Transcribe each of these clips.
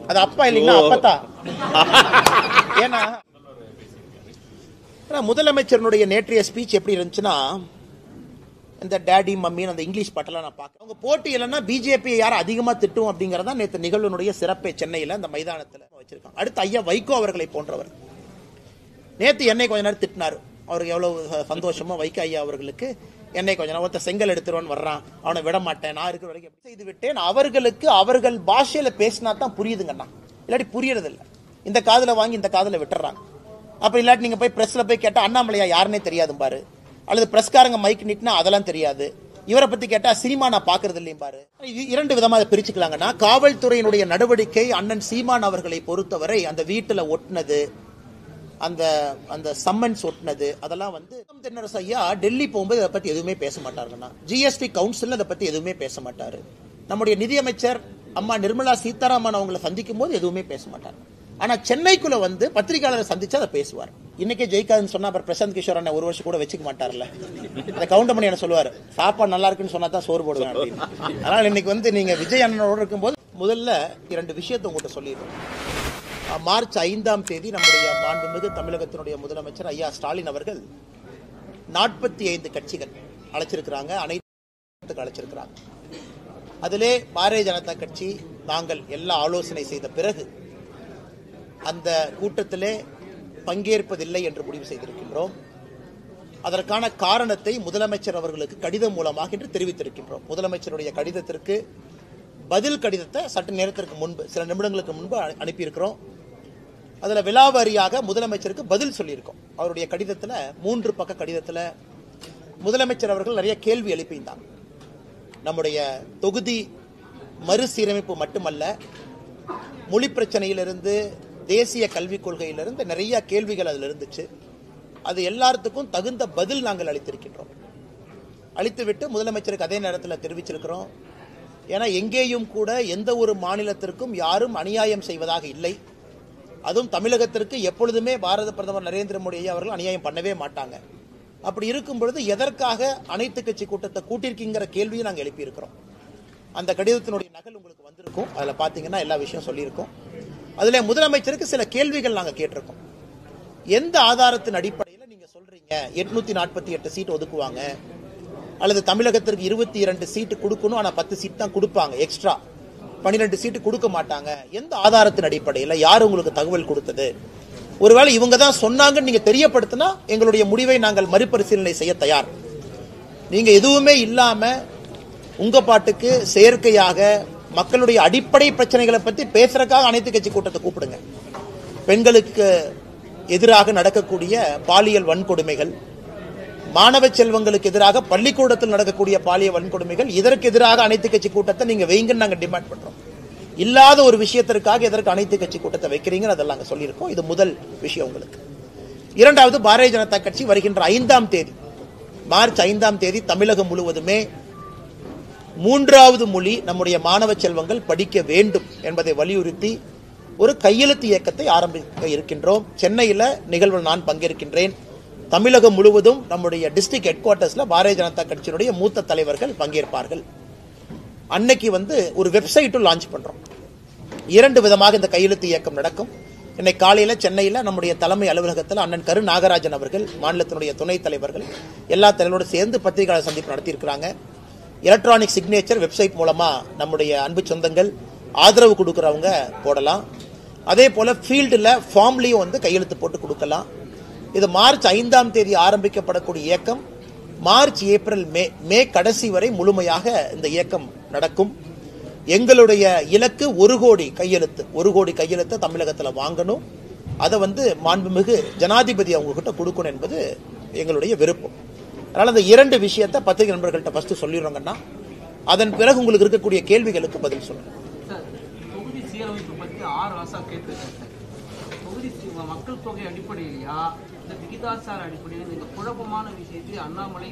அது அப்பா இல்லைன்னா அப்பத்தா. ஏன்னா முதலமைச்சருடைய நேற்றைய ஸ்பீச் எப்படி இருந்துச்சுன்னா, இந்த டேடி மம்மின்னு அந்த இங்கிலீஷ் பாட்டெல்லாம் நான் பார்க்க, அவங்க போட்டி இல்லைன்னா பிஜேபி யாரும் அதிகமாக திட்டும் அப்படிங்கிறதா நேற்று நிகழ்வுடைய சிறப்பை சென்னையில் அந்த மைதானத்தில் வச்சிருக்காங்க. அடுத்து ஐயா வைகோ அவர்களை போன்றவர் நேற்று என்னை கொஞ்ச நேரம் திட்டினார். அவருக்கு எவ்வளவு சந்தோஷமோ வைகோ ஐயா அவர்களுக்கு. என்னை கொஞ்ச நேரம் ஒருத்த செங்கல் எடுத்துருவான்னு வர்றான், அவனை விட மாட்டேன், நான் இருக்கிற வரைக்கும் எப்படி செய்து விட்டேன். அவர்களுக்கு அவர்கள் பாஷையில பேசினா தான் புரியுதுங்கண்ணா, இல்லாட்டி புரியறது இல்லை. இந்த காதில் வாங்கி இந்த காதில் விட்டுறாங்க. அப்ப இல்லாட்டி நீங்க போய் பிரஸ்ல போய் கேட்டா அண்ணாமலையா யாருன்னே தெரியாது பாரு, அல்லது பிரஸ்காரங்க மைக் நீட்டினா அதெல்லாம் தெரியாது. இவரை பத்தி கேட்டா சினிமா நான் பாக்குறது இல்லையும் பாரு. இரண்டு விதமா அதை பிரிச்சுக்கலாங்கன்னா, காவல்துறையினுடைய நடவடிக்கை அண்ணன் சீமான் அவர்களை பொறுத்தவரை அந்த வீட்டுல ஒட்டினது, அந்த அந்த சம்மன்ஸ் ஒட்டினது, அதெல்லாம் வந்து தென்னரசு ஐயா டெல்லி போகும்போது அதை பத்தி எதுவுமே பேச மாட்டாருங்கண்ணா. ஜிஎஸ்டி கவுன்சில் அதை பத்தி எதுவுமே பேச மாட்டாரு. நம்முடைய நிதியமைச்சர் அம்மா நிர்மலா சீதாராமன் அவங்களை சந்திக்கும் போது எதுவுமே பேச மாட்டாரு. ஆனா சென்னைக்குள்ள வந்து பத்திரிகையாளரை சந்திச்சு அதை பேசுவார். இன்னைக்கே ஜெயிக்காதுன்னு சொன்னா அப்புறம் பிரசாந்த் கிஷோர் அண்ணன் ஒரு வருஷம் கூட வச்சுக்க மாட்டார்ல. அதை கவுண்ட் பண்ணி என்ன சொல்லுவாரு, சாப்பாடு நல்லா இருக்குன்னு சொன்னா தான் சோறு போடுவேன் அப்படின்னு. அதனால இன்னைக்கு வந்து நீங்க விஜய் அண்ணனோட இருக்கும்போது முதல்ல இரண்டு விஷயத்தை உங்கள்கிட்ட சொல்லிடுறோம். மார்ச் 5ஆம் தேதி நம்முடைய மாண்புமிகு தமிழகத்தினுடைய முதலமைச்சர் ஐயா ஸ்டாலின் அவர்கள் 45 கட்சிகள் அழைச்சிருக்கிறாங்க, அனைத்து அழைச்சிருக்கிறாங்க. அதிலே பாரதிய ஜனதா கட்சி நாங்கள் எல்லா ஆலோசனை செய்த பிறகு அந்த கூட்டத்திலே பங்கேற்பதில்லை என்று முடிவு செய்திருக்கின்றோம். அதற்கான காரணத்தை முதலமைச்சர் அவர்களுக்கு கடிதம் மூலமாக என்று தெரிவித்திருக்கின்றோம். முதலமைச்சருடைய கடிதத்திற்கு பதில் கடிதத்தை சற்று நேரத்திற்கு முன்பு, சில நிமிடங்களுக்கு முன்பு அனுப்பியிருக்கிறோம். அதில் விலாவாரியாக முதலமைச்சருக்கு பதில் சொல்லியிருக்கோம். அவருடைய கடிதத்தில் 3 பக்க கடிதத்தில் முதலமைச்சர் அவர்கள் நிறைய கேள்வி எழுப்பியிருந்தாங்க. நம்முடைய தொகுதி மறுசீரமைப்பு மட்டுமல்ல, மொழி பிரச்சனையிலிருந்து தேசிய கல்விக் கொள்கையிலிருந்து நிறைய கேள்விகள் அதில் இருந்துச்சு. அது எல்லாத்துக்கும் தகுந்த பதில் நாங்கள் அளித்திருக்கின்றோம். அளித்துவிட்டு முதலமைச்சருக்கு அதே நேரத்தில் தெரிவிச்சிருக்கிறோம். ஏன்னா எங்கேயும் கூட எந்த ஒரு மாநிலத்திற்கும் யாரும் அநியாயம் செய்வதாக இல்லை. அதுவும் தமிழகத்திற்கு எப்பொழுதுமே பாரத பிரதமர் நரேந்திர மோடி அவர்கள் அநியாயம் பண்ணவே மாட்டாங்க. அப்படி இருக்கும் பொழுது எதற்காக அனைத்து கட்சி கூட்டத்தை கூட்டியிருக்கிற கேள்வியை நாங்கள் எழுப்பியிருக்கிறோம். அந்த கடிதத்தினுடைய நகல் உங்களுக்கு வந்திருக்கும். அதில் பார்த்தீங்கன்னா எல்லா விஷயம் சொல்லியிருக்கோம். அதில் முதலமைச்சருக்கு சில கேள்விகள் நாங்கள் கேட்டிருக்கோம். எந்த ஆதாரத்தின் அடிப்படையில் நீங்க சொல்றீங்க 848 சீட் ஒதுக்குவாங்க, அல்லது தமிழகத்திற்கு 22 சீட்டு கொடுக்கணும், ஆனால் 10 சீட் தான் கொடுப்பாங்க, எக்ஸ்ட்ரா 12 சீட்டு கொடுக்க மாட்டாங்க, எந்த ஆதாரத்தின் அடிப்படையில், யார் உங்களுக்கு தகவல் கொடுத்தது? ஒருவேளை இவங்க தான் சொன்னாங்கன்னு நீங்க தெரியப்படுத்தினா எங்களுடைய முடிவை நாங்கள் மறுபரிசீலனை செய்ய தயார். நீங்க எதுவுமே இல்லாம உங்க பாட்டுக்கு செயற்கையாக மக்களுடைய அடிப்படை பிரச்சனைகளை பத்தி பேசுறதுக்காக அனைத்து கட்சி கூட்டத்தை கூப்பிடுங்க. பெண்களுக்கு எதிராக நடக்கக்கூடிய பாலியல் வன்கொடுமைகள், மாணவ செல்வங்களுக்கு எதிராக பள்ளிக்கூடத்தில் நடக்கக்கூடிய பாலியல் வன்கொடுமைகள், இதற்கு எதிராக அனைத்து கட்சி கூட்டத்தை நீங்க வைங்கன்னு நாங்க டிமாண்ட் பண்றோம். இல்லாத ஒரு விஷயத்திற்காக எதற்கு அனைத்து கட்சி கூட்டத்தை வைக்கிறீங்க, அதெல்லாம் நாங்க சொல்லியிருக்கோம். இது முதல் விஷயம் உங்களுக்கு. இரண்டாவது, பாரதிய ஜனதா கட்சி வருகின்ற 5ஆம் தேதி, மார்ச் 5ஆம் தேதி தமிழகம் முழுவதுமே 3வது மொழி நம்முடைய மாணவ செல்வங்கள் படிக்க வேண்டும் என்பதை வலியுறுத்தி ஒரு கையெழுத்து இயக்கத்தை ஆரம்பிக்க இருக்கின்றோம். சென்னையில் நிகழ்வில் நான் பங்கேற்கின்றேன். தமிழகம் முழுவதும் நம்முடைய டிஸ்ட்ரிக்ட் ஹெட் குவார்ட்டர்ஸ்ல பாரதிய ஜனதா கட்சியினுடைய மூத்த தலைவர்கள் பங்கேற்பார்கள். அன்னைக்கு ஒரு வெப்சைட்டும் லான்ச் பண்றோம். 2 விதமாக இந்த கையெழுத்து இயக்கம் நடக்கும். இன்னைக்கு காலையில சென்னையில் நம்முடைய தலைமை அலுவலகத்தில் அண்ணன் கரு நாகராஜன் அவர்கள், மாநிலத்தினுடைய துணைத் தலைவர்கள், எல்லா தலைவரோடு சேர்ந்து பத்திரிகையாளர் சந்திப்பு நடத்தியிருக்கிறாங்க. எலக்ட்ரானிக் சிக்னேச்சர் வெப்சைட் மூலமா நம்முடைய அன்பு சொந்தங்கள் ஆதரவு கொடுக்கறவங்க போடலாம். அதே போல ஃபீல்டில் ஃபார்ம்லையும் கையெழுத்து போட்டு கொடுக்கலாம். இது மார்ச் 5ஆம் தேதி ஆரம்பிக்கப்படக்கூடிய இயக்கம் மார்ச், ஏப்ரல், மே கடைசி வரை முழுமையாக இந்த இயக்கம் நடக்கும். எங்களுடைய இலக்கு 1 கோடி கையெழுத்து. 1 கோடி கையெழுத்தை தமிழகத்தில் வாங்கணும். அதை மாண்புமிகு ஜனாதிபதி அவங்க கிட்ட கொடுக்கணும் என்பது எங்களுடைய விருப்பம். அதனால அந்த 2 விஷயத்தை பத்திரிகை நண்பர்கள்ட்ட ஃபர்ஸ்ட் சொல்லிடுறோங்கன்னா, அதன் பிறகு உங்களுக்கு இருக்கக்கூடிய கேள்விகளுக்கு பதில் சொல்லுங்க. தொகுதி சீரமைப்பு பற்றி 6 ஆசா கேட்டிருக்காங்க. தொகுதி மக்கள் தொகை அடிப்படையிலையா இந்த விகிதாசார அடிப்படையில் இந்த குழப்பமான விஷயத்தை அண்ணாமலை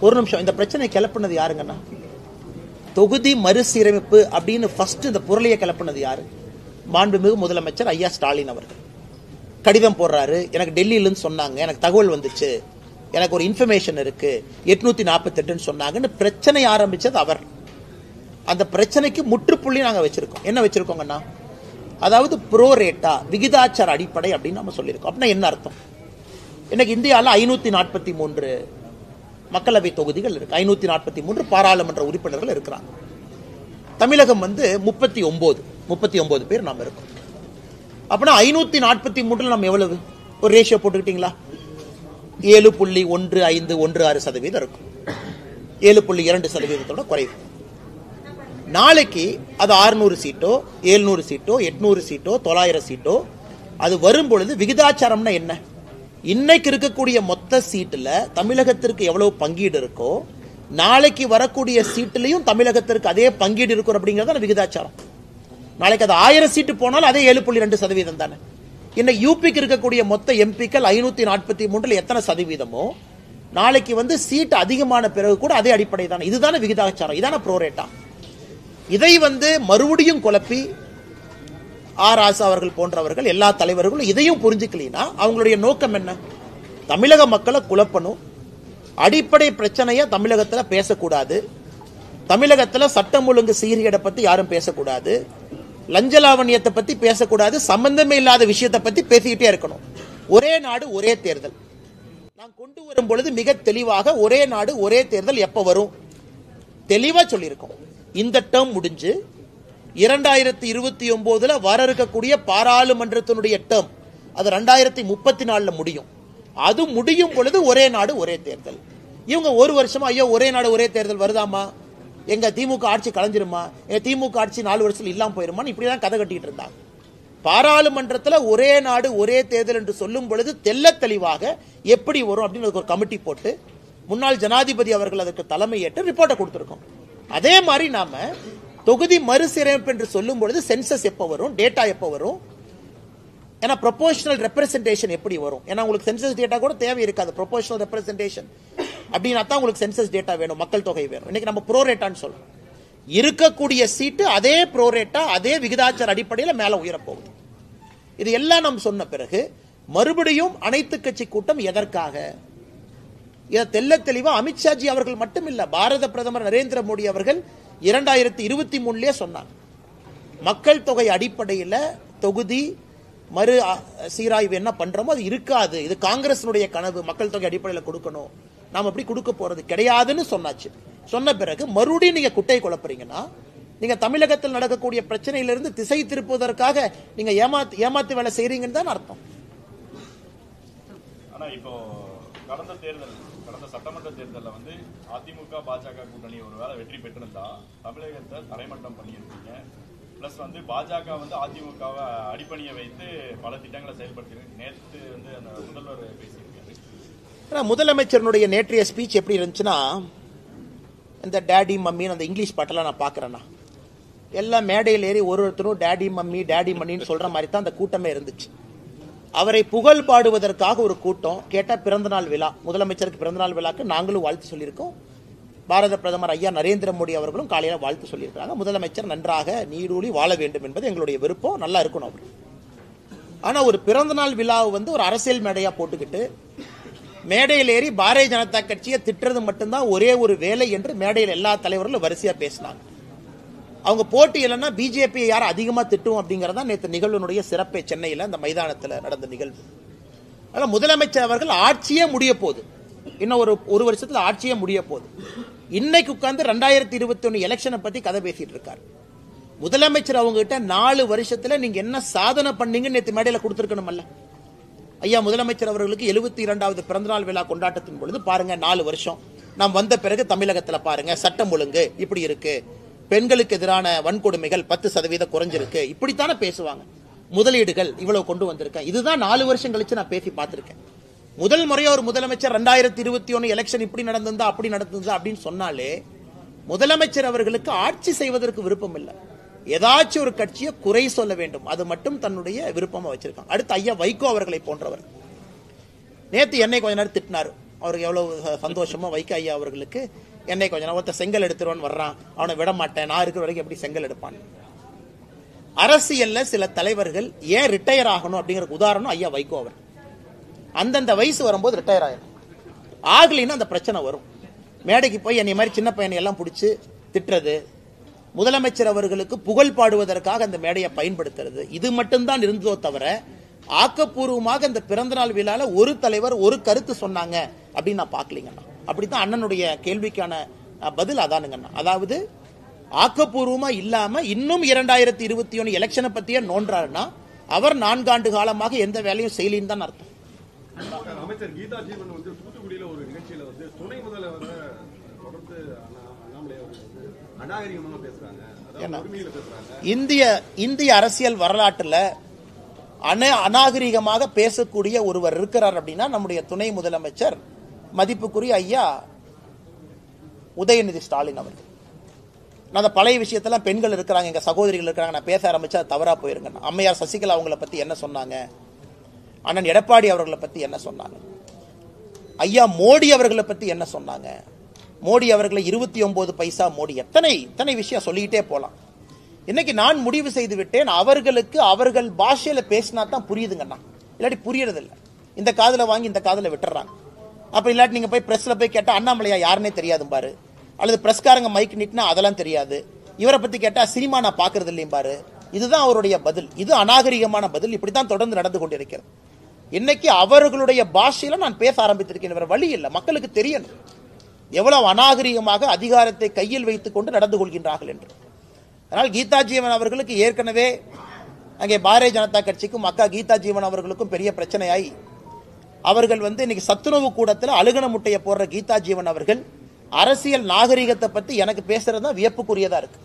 ஒரு நிமிஷம், இந்த பிரச்சனை கிளப்புனது யாருங்கன்னா? தொகுதி மறுசீரமைப்பு அப்படின்னு ஃபர்ஸ்ட் இந்த பொருளையை கிளப்புனது யாரு? மாண்புமிகு முதலமைச்சர் ஐயா ஸ்டாலின் அவர்கள் கடிதம் போடுறாரு. எனக்கு டெல்லியிலிருந்து சொன்னாங்க, எனக்கு தகவல் வந்துச்சு, எனக்கு ஒரு இன்ஃபர்மேஷன் இருக்கு, 848 சொன்னாங்கன்னு பிரச்சனை ஆரம்பிச்சது அவர். அந்த பிரச்சனைக்கு முற்றுப்புள்ளி நாங்க வச்சிருக்கோம். என்ன வச்சிருக்கோங்கன்னா, அதாவது ப்ரோரேட்டா விகிதாச்சார அடிப்படை அப்படின்னு நம்ம சொல்லியிருக்கோம். அப்படின்னா என்ன அர்த்தம்? இன்னைக்கு இந்தியாவில் 543 மக்களவை தொகுதிகள் இருக்கு, 543 பாராளுமன்ற உறுப்பினர்கள் இருக்கிறாங்க. தமிழகம் 39 பேர் நாம் இருக்கோம். அப்படின்னா 543 நம்ம எவ்வளவு ஒரு ரேஷியோ போட்டுக்கிட்டீங்களா? 7.1516% இருக்கும். 7.2% குறைவு. நாளைக்கு அது 600 சீட்டோ 700 சீட்டோ 800 சீட்டோ 900 சீட்டோ அது வரும்பொழுது விகிதாச்சாரம்னா என்ன? இன்னைக்கு இருக்கக்கூடிய மொத்த சீட்டுல தமிழகத்திற்கு எவ்வளவு பங்கீடு இருக்கோ நாளைக்கு வரக்கூடிய சீட்டுலையும் தமிழகத்திற்கு அதே பங்கீடு இருக்கும் அப்படிங்கிறது விகிதாச்சாரம். நாளைக்கு அது 1000 சீட்டு போனாலும் அதே 7.2% தானே. இன்னைக்கு யூபிக்கு இருக்கக்கூடிய மொத்த எம்பிக்கள் 543 எத்தனை சதவீதமோ நாளைக்கு சீட் அதிகமான பிறகு கூட அதே அடிப்படை தானே. இதுதானே விகிதாச்சாரம், இதான ப்ரோரேட்டா. இதை மறுபடியும் குழப்பி ஆர் ராசா அவர்கள் போன்றவர்கள் எல்லா தலைவர்களும் இதையும் புரிஞ்சுக்கலீனா அவங்களுடைய நோக்கம் என்ன? தமிழக மக்களை குழப்பணும், அடிப்படை பிரச்சனையை தமிழகத்தில் பேசக்கூடாது, தமிழகத்தில் சட்டம் ஒழுங்கு சீர்கேடை பத்தி யாரும் பேசக்கூடாது, லஞ்ச லாவணியத்தை பத்தி பேசக்கூடாது, சம்பந்தமே இல்லாத விஷயத்தை பத்தி பேசிக்கிட்டே இருக்கணும். ஒரே நாடு ஒரே தேர்தல் நான் கொண்டு வரும் பொழுது மிக தெளிவாக ஒரே நாடு ஒரே தேர்தல் எப்ப வரும் தெளிவா சொல்லியிருக்கோம். இந்த டேர்ம் முடிஞ்சு 2029 வர இருக்கக்கூடிய பாராளுமன்றத்தினுடைய டேர்ம் அது 2034 முடியும். அது முடியும் பொழுது ஒரே நாடு ஒரே தேர்தல். இவங்க ஒரு வருஷமா ஐயோ ஒரே நாடு ஒரே தேர்தல் வருதாமா, எங்க திமுக ஆட்சி கலைஞ்சிருமா, திமுக ஆட்சி 4 வருஷத்துல இல்லாம போயிருமான்னு இப்படிதான் கதை கட்டிட்டு இருந்தாங்க. பாராளுமன்றத்தில் ஒரே நாடு ஒரே தேர்தல் என்று சொல்லும் பொழுது தெல்ல தெளிவாக எப்படி வரும் அப்படின்னு ஒரு கமிட்டி போட்டு முன்னாள் ஜனாதிபதி அவர்கள் அதற்கு தலைமை ஏற்று ரிப்போர்ட்டை கொடுத்திருக்கோம். அதே மாதிரி நாம தொகுதி மறுசீரமைப்பு என்று சொல்லும் பொழுது சென்சஸ் எப்ப வரும், டேட்டா எப்ப வரும், ஏன்னா ப்ரொபோஷனல் ரெப்ரசன்டேஷன் எப்படி வரும், ஏன்னா உங்களுக்கு சென்சஸ் டேட்டா கூட தேவை இருக்காது. ப்ரொபோஷனல் ரெப்ரசன்டேஷன் அப்படின்னா தான் உங்களுக்கு சென்சஸ் டேட்டா வேணும், மக்கள் தொகை வேணும். இன்னைக்கு நம்ம ப்ரோரேட்டான்னு சொல்றோம். இருக்கக்கூடிய சீட்டு அதே ப்ரோரேட்டா அதே விகிதாச்சார அடிப்படையில் மேல உயரப்போகுது. இது எல்லாம் நாம் சொன்ன பிறகு மறுபடியும் அனைத்து கட்சி கூட்டம் எதற்காக? இதை தெல்ல தெளிவா அமித்ஷாஜி அவர்கள் மட்டுமில்ல, பாரத பிரதமர் நரேந்திர மோடி அவர்கள் 2023 சொன்னாங்க, மக்கள் தொகை அடிப்படையில் தொகுதி மறு சீராய்வு என்ன பண்றோமோ அது இருக்காது, இது காங்கிரஸினுடைய கனவு, மக்கள் தொகை அடிப்படையில் கொடுக்கணும், நாம் அப்படி கொடுக்க போறது கிடையாதுன்னு சொன்னாச்சு. சொன்ன பிறகு மறுபடியும் நீங்க குட்டை குழப்பறீங்கன்னா நீங்க தமிழகத்தில் நடக்கக்கூடிய பிரச்சனையிலிருந்து திசை திருப்புவதற்காக நீங்க ஏமாத்து வேலை செய்றீங்கன்னு தான் அர்த்தம். ஆனா இப்போ கடந்த சட்டமன்ற தேர்தலில் அதிமுக பாஜக கூட்டணி ஒருவேளை வெற்றி பெற்றிருந்தா தமிழகத்தை தரைமட்டம் பண்ணியிருக்கீங்க. பிளஸ் பாஜக அதிமுகவை அடிப்பணியை வைத்து பல திட்டங்களை செயல்படுத்திருக்கு. நேற்று அந்த முதல்வர் பேசியிருக்காரு. முதலமைச்சருடைய நேற்றைய ஸ்பீச் எப்படி இருந்துச்சுன்னா, இந்த டேடி மம்மின்னு அந்த இங்கிலீஷ் பாட்டெல்லாம் நான் பார்க்குறேன்னா எல்லாம் மேடையில் ஏறி ஒருத்தரும் டேடி மம்மி டேடி மம்மின்னு சொல்ற மாதிரி தான் அந்த கூட்டமே இருந்துச்சு. அவரை புகழ் பாடுவதற்காக ஒரு கூட்டம் கேட்டால் பிறந்தநாள் விழா, முதலமைச்சருக்கு பிறந்தநாள் விழாக்கு நாங்களும் வாழ்த்து சொல்லியிருக்கோம். பாரத பிரதமர் ஐயா நரேந்திர மோடி அவர்களும் காலையில் வாழ்த்து சொல்லியிருக்காங்க. முதலமைச்சர் நன்றாக நீடூழி வாழ வேண்டும் என்பது எங்களுடைய விருப்பம், நல்லா இருக்கணும் அவர். ஆனால் ஒரு பிறந்தநாள் விழாவை ஒரு அரசியல் மேடையாக போட்டுக்கிட்டு மேடையில் ஏறி பாரதிய ஜனதா கட்சியை திட்டுறது மட்டும்தான் ஒரே ஒரு வேலை என்று மேடையில் எல்லா தலைவர்களும் வரிசையா பேசினாங்க. அவங்க போட்டி இல்லைன்னா பிஜேபி யாரும் அதிகமா திட்டும் அப்படிங்கறதா நேற்று நிகழ்வுடைய சிறப்பே. சென்னையில் அந்த மைதானத்தில் நடந்த நிகழ்வு. அதனால முதலமைச்சர் அவர்கள் ஆட்சியே முடிய போகுது, இன்னும் ஒரு வருஷத்துல ஆட்சியே முடிய போகுது. இன்னைக்கு உட்கார்ந்து 2021 எலெக்ஷனை பத்தி கதை பேசிட்டு இருக்காரு. முதலமைச்சர் அவங்க கிட்ட 4 வருஷத்துல நீங்க என்ன சாதனை பண்ணீங்கன்னு நேற்று மேடையில் கொடுத்திருக்கணும்ல. ஐயா முதலமைச்சர் அவர்களுக்கு 72வது பிறந்தநாள் விழா கொண்டாட்டத்தின் பொழுது பாருங்க 4 வருஷம் நாம் வந்த பிறகு தமிழகத்தில் பாருங்க சட்டம் ஒழுங்கு இப்படி இருக்கு, பெண்களுக்கு எதிரான வன்கொடுமைகள் 10% குறைஞ்சிருக்கு, இப்படித்தானே பேசுவாங்க. முதலீடுகள் இவ்வளவு கொண்டு வந்திருக்கேன், இதுதான் 4 வருஷம் கழிச்சு நான் பேசி பார்த்திருக்கேன். முதல் முறையா ஒரு முதலமைச்சர் 2021 எலெக்ஷன் இப்படி நடந்திருந்தா அப்படி நடந்திருந்தா அப்படின்னு சொன்னாலே முதலமைச்சர் அவர்களுக்கு ஆட்சி செய்வதற்கு விருப்பம் இல்லை, ஏதாச்சும் ஒரு கட்சியை குறை சொல்ல வேண்டும், அது மட்டும் தன்னுடைய விருப்பமா வச்சிருக்காங்க. அடுத்து ஐயா வைகோ அவர்களை போன்றவர் நேற்று என்னை கொஞ்ச நேரம் திட்டினார். அவருக்கு எவ்வளவு சந்தோஷமா வைகோ ஐயா அவர்களுக்கு என்னை கொஞ்ச நேரம் ஒருத்த செங்கல் எடுத்துருவான்னு வர்றான், அவனை விட மாட்டேன், நான் இருக்கிற வரைக்கும் எப்படி செங்கல் எடுப்பான். அரசியல்ல சில தலைவர்கள் ஏன் ரிட்டையர் ஆகணும் அப்படிங்கிற உதாரணம் ஐயா வைகோ அவர். அந்தந்த வயசு வரும்போது ரிட்டையர் ஆயிடும், ஆகலின்னா அந்த பிரச்சனை வரும். மேடைக்கு போய் என்னை மாதிரி சின்ன பையனை எல்லாம் பிடிச்சி திட்டுறது, முதலமைச்சர் அவர்களுக்கு புகழ் பாடுவதற்காக அந்த மேடையை பயன்படுத்துறது, இது மட்டும்தான் இருந்ததோ தவிர ஆக்கப்பூர்வமாக இந்த பிறந்தநாள் விழால ஒரு தலைவர் ஒரு கருத்து சொன்னாங்க அப்படின்னு நான் பார்க்கலீங்கண்ணா. அப்படித்தான் அண்ணனுடைய கேள்விக்கான பதில் அதானுங்கண்ணா. அதாவது ஆக்கப்பூர்வமா இல்லாம இன்னும் 2021 எலெக்ஷனை பத்தியே நோன்றாருன்னா அவர் 4 ஆண்டு காலமாக எந்த வேலையும் செய்யலின்னு தான் அர்த்தம். அமைச்சர் கீதா ஜீவன் வந்து தூத்துக்குடியில ஒரு நிகழ்ச்சியில வந்து துணை முதல்வரை தொடர்ந்து அண்ணாமலை அநாகரிகமாக பேசுறாங்க, உரிமையில பேசுறாங்க. இந்திய அரசியல் வரலாற்றுல அநாகரிகமாக பேசக்கூடிய ஒருவர் இருக்கிறார் அப்படின்னா நம்முடைய துணை முதலமைச்சர் மதிப்புக்குரிய ஐயா உதயநிதி ஸ்டாலின் அவர்கள். நான் அந்த பழைய விஷயத்தெல்லாம் பெண்கள் இருக்கிறாங்க, எங்க சகோதரிகள் இருக்கிறாங்க, நான் பேச ஆரம்பிச்சா தவறா போயிருங்க. அம்மையார் சசிகலா அவங்களை பத்தி என்ன சொன்னாங்க, அண்ணன் எடப்பாடி அவர்களை பத்தி என்ன சொன்னாங்க, ஐயா மோடி அவர்களை பத்தி என்ன சொன்னாங்க, மோடி அவர்களை 29 பைசா மோடி, எத்தனை விஷயம் சொல்லிக்கிட்டே போலாம். இன்னைக்கு நான் முடிவு செய்து விட்டேன், அவர்களுக்கு அவர்கள் பாஷையில பேசினா தான் புரியுதுங்கண்ணா, இல்லாட்டி புரியறது இல்லை. இந்த காதுல வாங்கி இந்த காதுல விட்டுறாங்க. அப்ப இல்லாட்டி நீங்க போய் பிரஸ்ல போய் கேட்டா அண்ணாமலையா யாருன்னே தெரியாது பாரு, அல்லது பிரஸ்காரங்க மைக் நிட்டுனா அதெல்லாம் தெரியாது, இவரை பத்தி கேட்டா சினிமா நான் பாக்குறது இல்லையும் பாரு. இதுதான் அவருடைய பதில். இது அநாகரிகமான பதில். இப்படித்தான் தொடர்ந்து நடந்து கொண்டிருக்கிறது. இன்னைக்கு அவர்களுடைய பாஷையில நான் பேச ஆரம்பித்திருக்கேன். வேற வழி இல்லை, மக்களுக்கு தெரியணும் எவ்வளவு அநாகரிகமாக அதிகாரத்தை கையில் வைத்துக் கொண்டு நடந்து கொள்கின்றார்கள் என்று. அதனால் கீதா ஜீவன் அவர்களுக்கு ஏற்கனவே அங்கே பாரதிய ஜனதா கட்சிக்கும் அக்கா கீதா ஜீவன் அவர்களுக்கும் பெரிய பிரச்சனையாய் அவர்கள் இன்னைக்கு சத்துணவு கூடத்தில் அழுகன முட்டையை போடுற கீதா ஜீவன் அவர்கள் அரசியல் நாகரிகத்தை பத்தி எனக்கு பேசுறது தான் வியப்புக்குரியதா இருக்கு.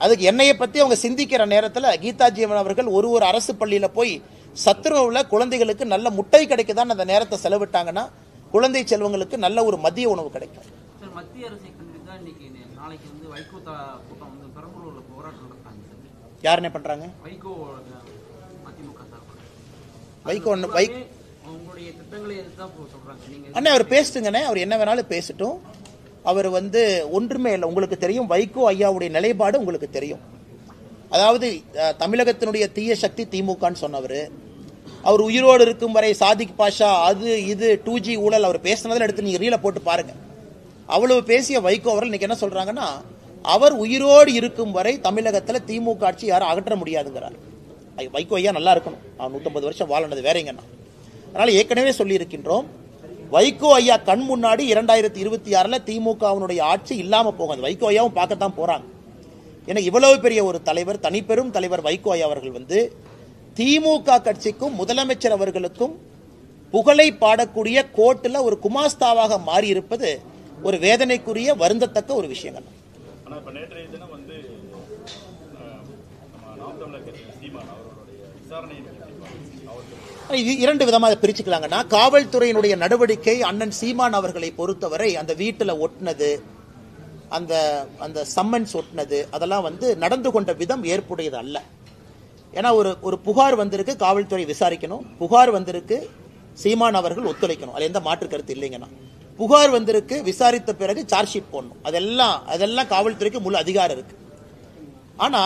அதுக்கு என்னைய பத்தி அவங்க சிந்திக்கிற நேரத்தில் கீதா ஜீவன் அவர்கள் ஒரு அரசு பள்ளியில போய் சத்துணவுல குழந்தைகளுக்கு நல்ல முட்டை கிடைக்குதான் அந்த நேரத்தை செலவிட்டாங்கன்னா குழந்தை செல்வங்களுக்கு நல்ல ஒரு மதிய உணவு கிடைக்கும். மத்திய அரசை கண்டிப்பா இன்னைக்கு நாளைக்கு வைகோ கூட்டம் பெரம்பலூர்ல போராட்டம் நடத்தாங்க. யாருன்னே பண்றாங்க? வைகோ அதிமுக வைகோ உங்களுடைய திட்டங்களை எதுதான் சொல்றாங்க நீங்க? அண்ணா அவர் பேசுங்கண்ணே, அவர் என்ன வேணாலும் பேசட்டும். அவர் ஒன்றுமே இல்லை. உங்களுக்கு தெரியும் வைகோ ஐயாவுடைய நிலைப்பாடு உங்களுக்கு தெரியும். அதாவது தமிழகத்தினுடைய தீய சக்தி திமுகன்னு சொன்னவர், அவர் உயிரோடு இருக்கும் வரை சாதிக் பாஷா அது இது 2G ஊழல் அவர் பேசினதில் எடுத்து நீங்க ரீல போட்டு பாருங்க. அவ்வளவு பேசிய வைகோ அவர்கள் இன்னைக்கு என்ன சொல்றாங்கன்னா, அவர் உயிரோடு இருக்கும் வரை தமிழகத்தில் திமுக ஆட்சி யாரும் அகற்ற முடியாதுங்கிறார். வைகோ ஐயா நல்லா இருக்கணும், அவர் 150 வருஷம் வாழனது வேறங்கண்ணா. அதனால ஏற்கனவே சொல்லி இருக்கின்றோம், வைகோ ஐயா கண் முன்னாடி 2026 திமுகவினுடைய ஆட்சி இல்லாம போகாது. வைகோ ஐயாவும் பார்க்கத்தான் போறாங்க. ஏன்னா இவ்வளவு பெரிய ஒரு தலைவர், தனிப்பெரும் தலைவர் வைகோ ஐயா அவர்கள் திமுக கட்சிக்கும் முதலமைச்சர் அவர்களுக்கும் புகழை பாடக்கூடிய கோர்ட்டில் ஒரு குமாஸ்தாவாக மாறி இருப்பது ஒரு வேதனைக்குரிய வருந்தத்தக்க ஒரு விஷயங்கள். நேற்றைய தினம் நாம் தமிழர் கட்சி சீமான் அவர்களுடைய விசாரணை இரண்டு விதமாக பிரிச்சுக்கலாங்கன்னா, காவல்துறையினுடைய நடவடிக்கை அண்ணன் சீமான் அவர்களை பொறுத்தவரை அந்த வீட்டில் ஒட்டினது, அந்த அந்த சம்மன்ஸ் ஒட்டினது, அதெல்லாம் நடந்து கொண்ட விதம் ஏற்புடையது அல்ல. ஏன்னா ஒரு புகார் வந்திருக்கு, காவல்துறை விசாரிக்கணும். புகார் வந்திருக்கு, சீமான் அவர்கள் ஒத்துழைக்கணும், அது எந்த மாற்று கருத்து இல்லைங்கன்னா. புகார் வந்திருக்கு, விசாரித்த பிறகு சார்ஜ் ஷீட் போடணும். அதெல்லாம் காவல்துறைக்கு முழு அதிகாரம் இருக்கு. ஆனா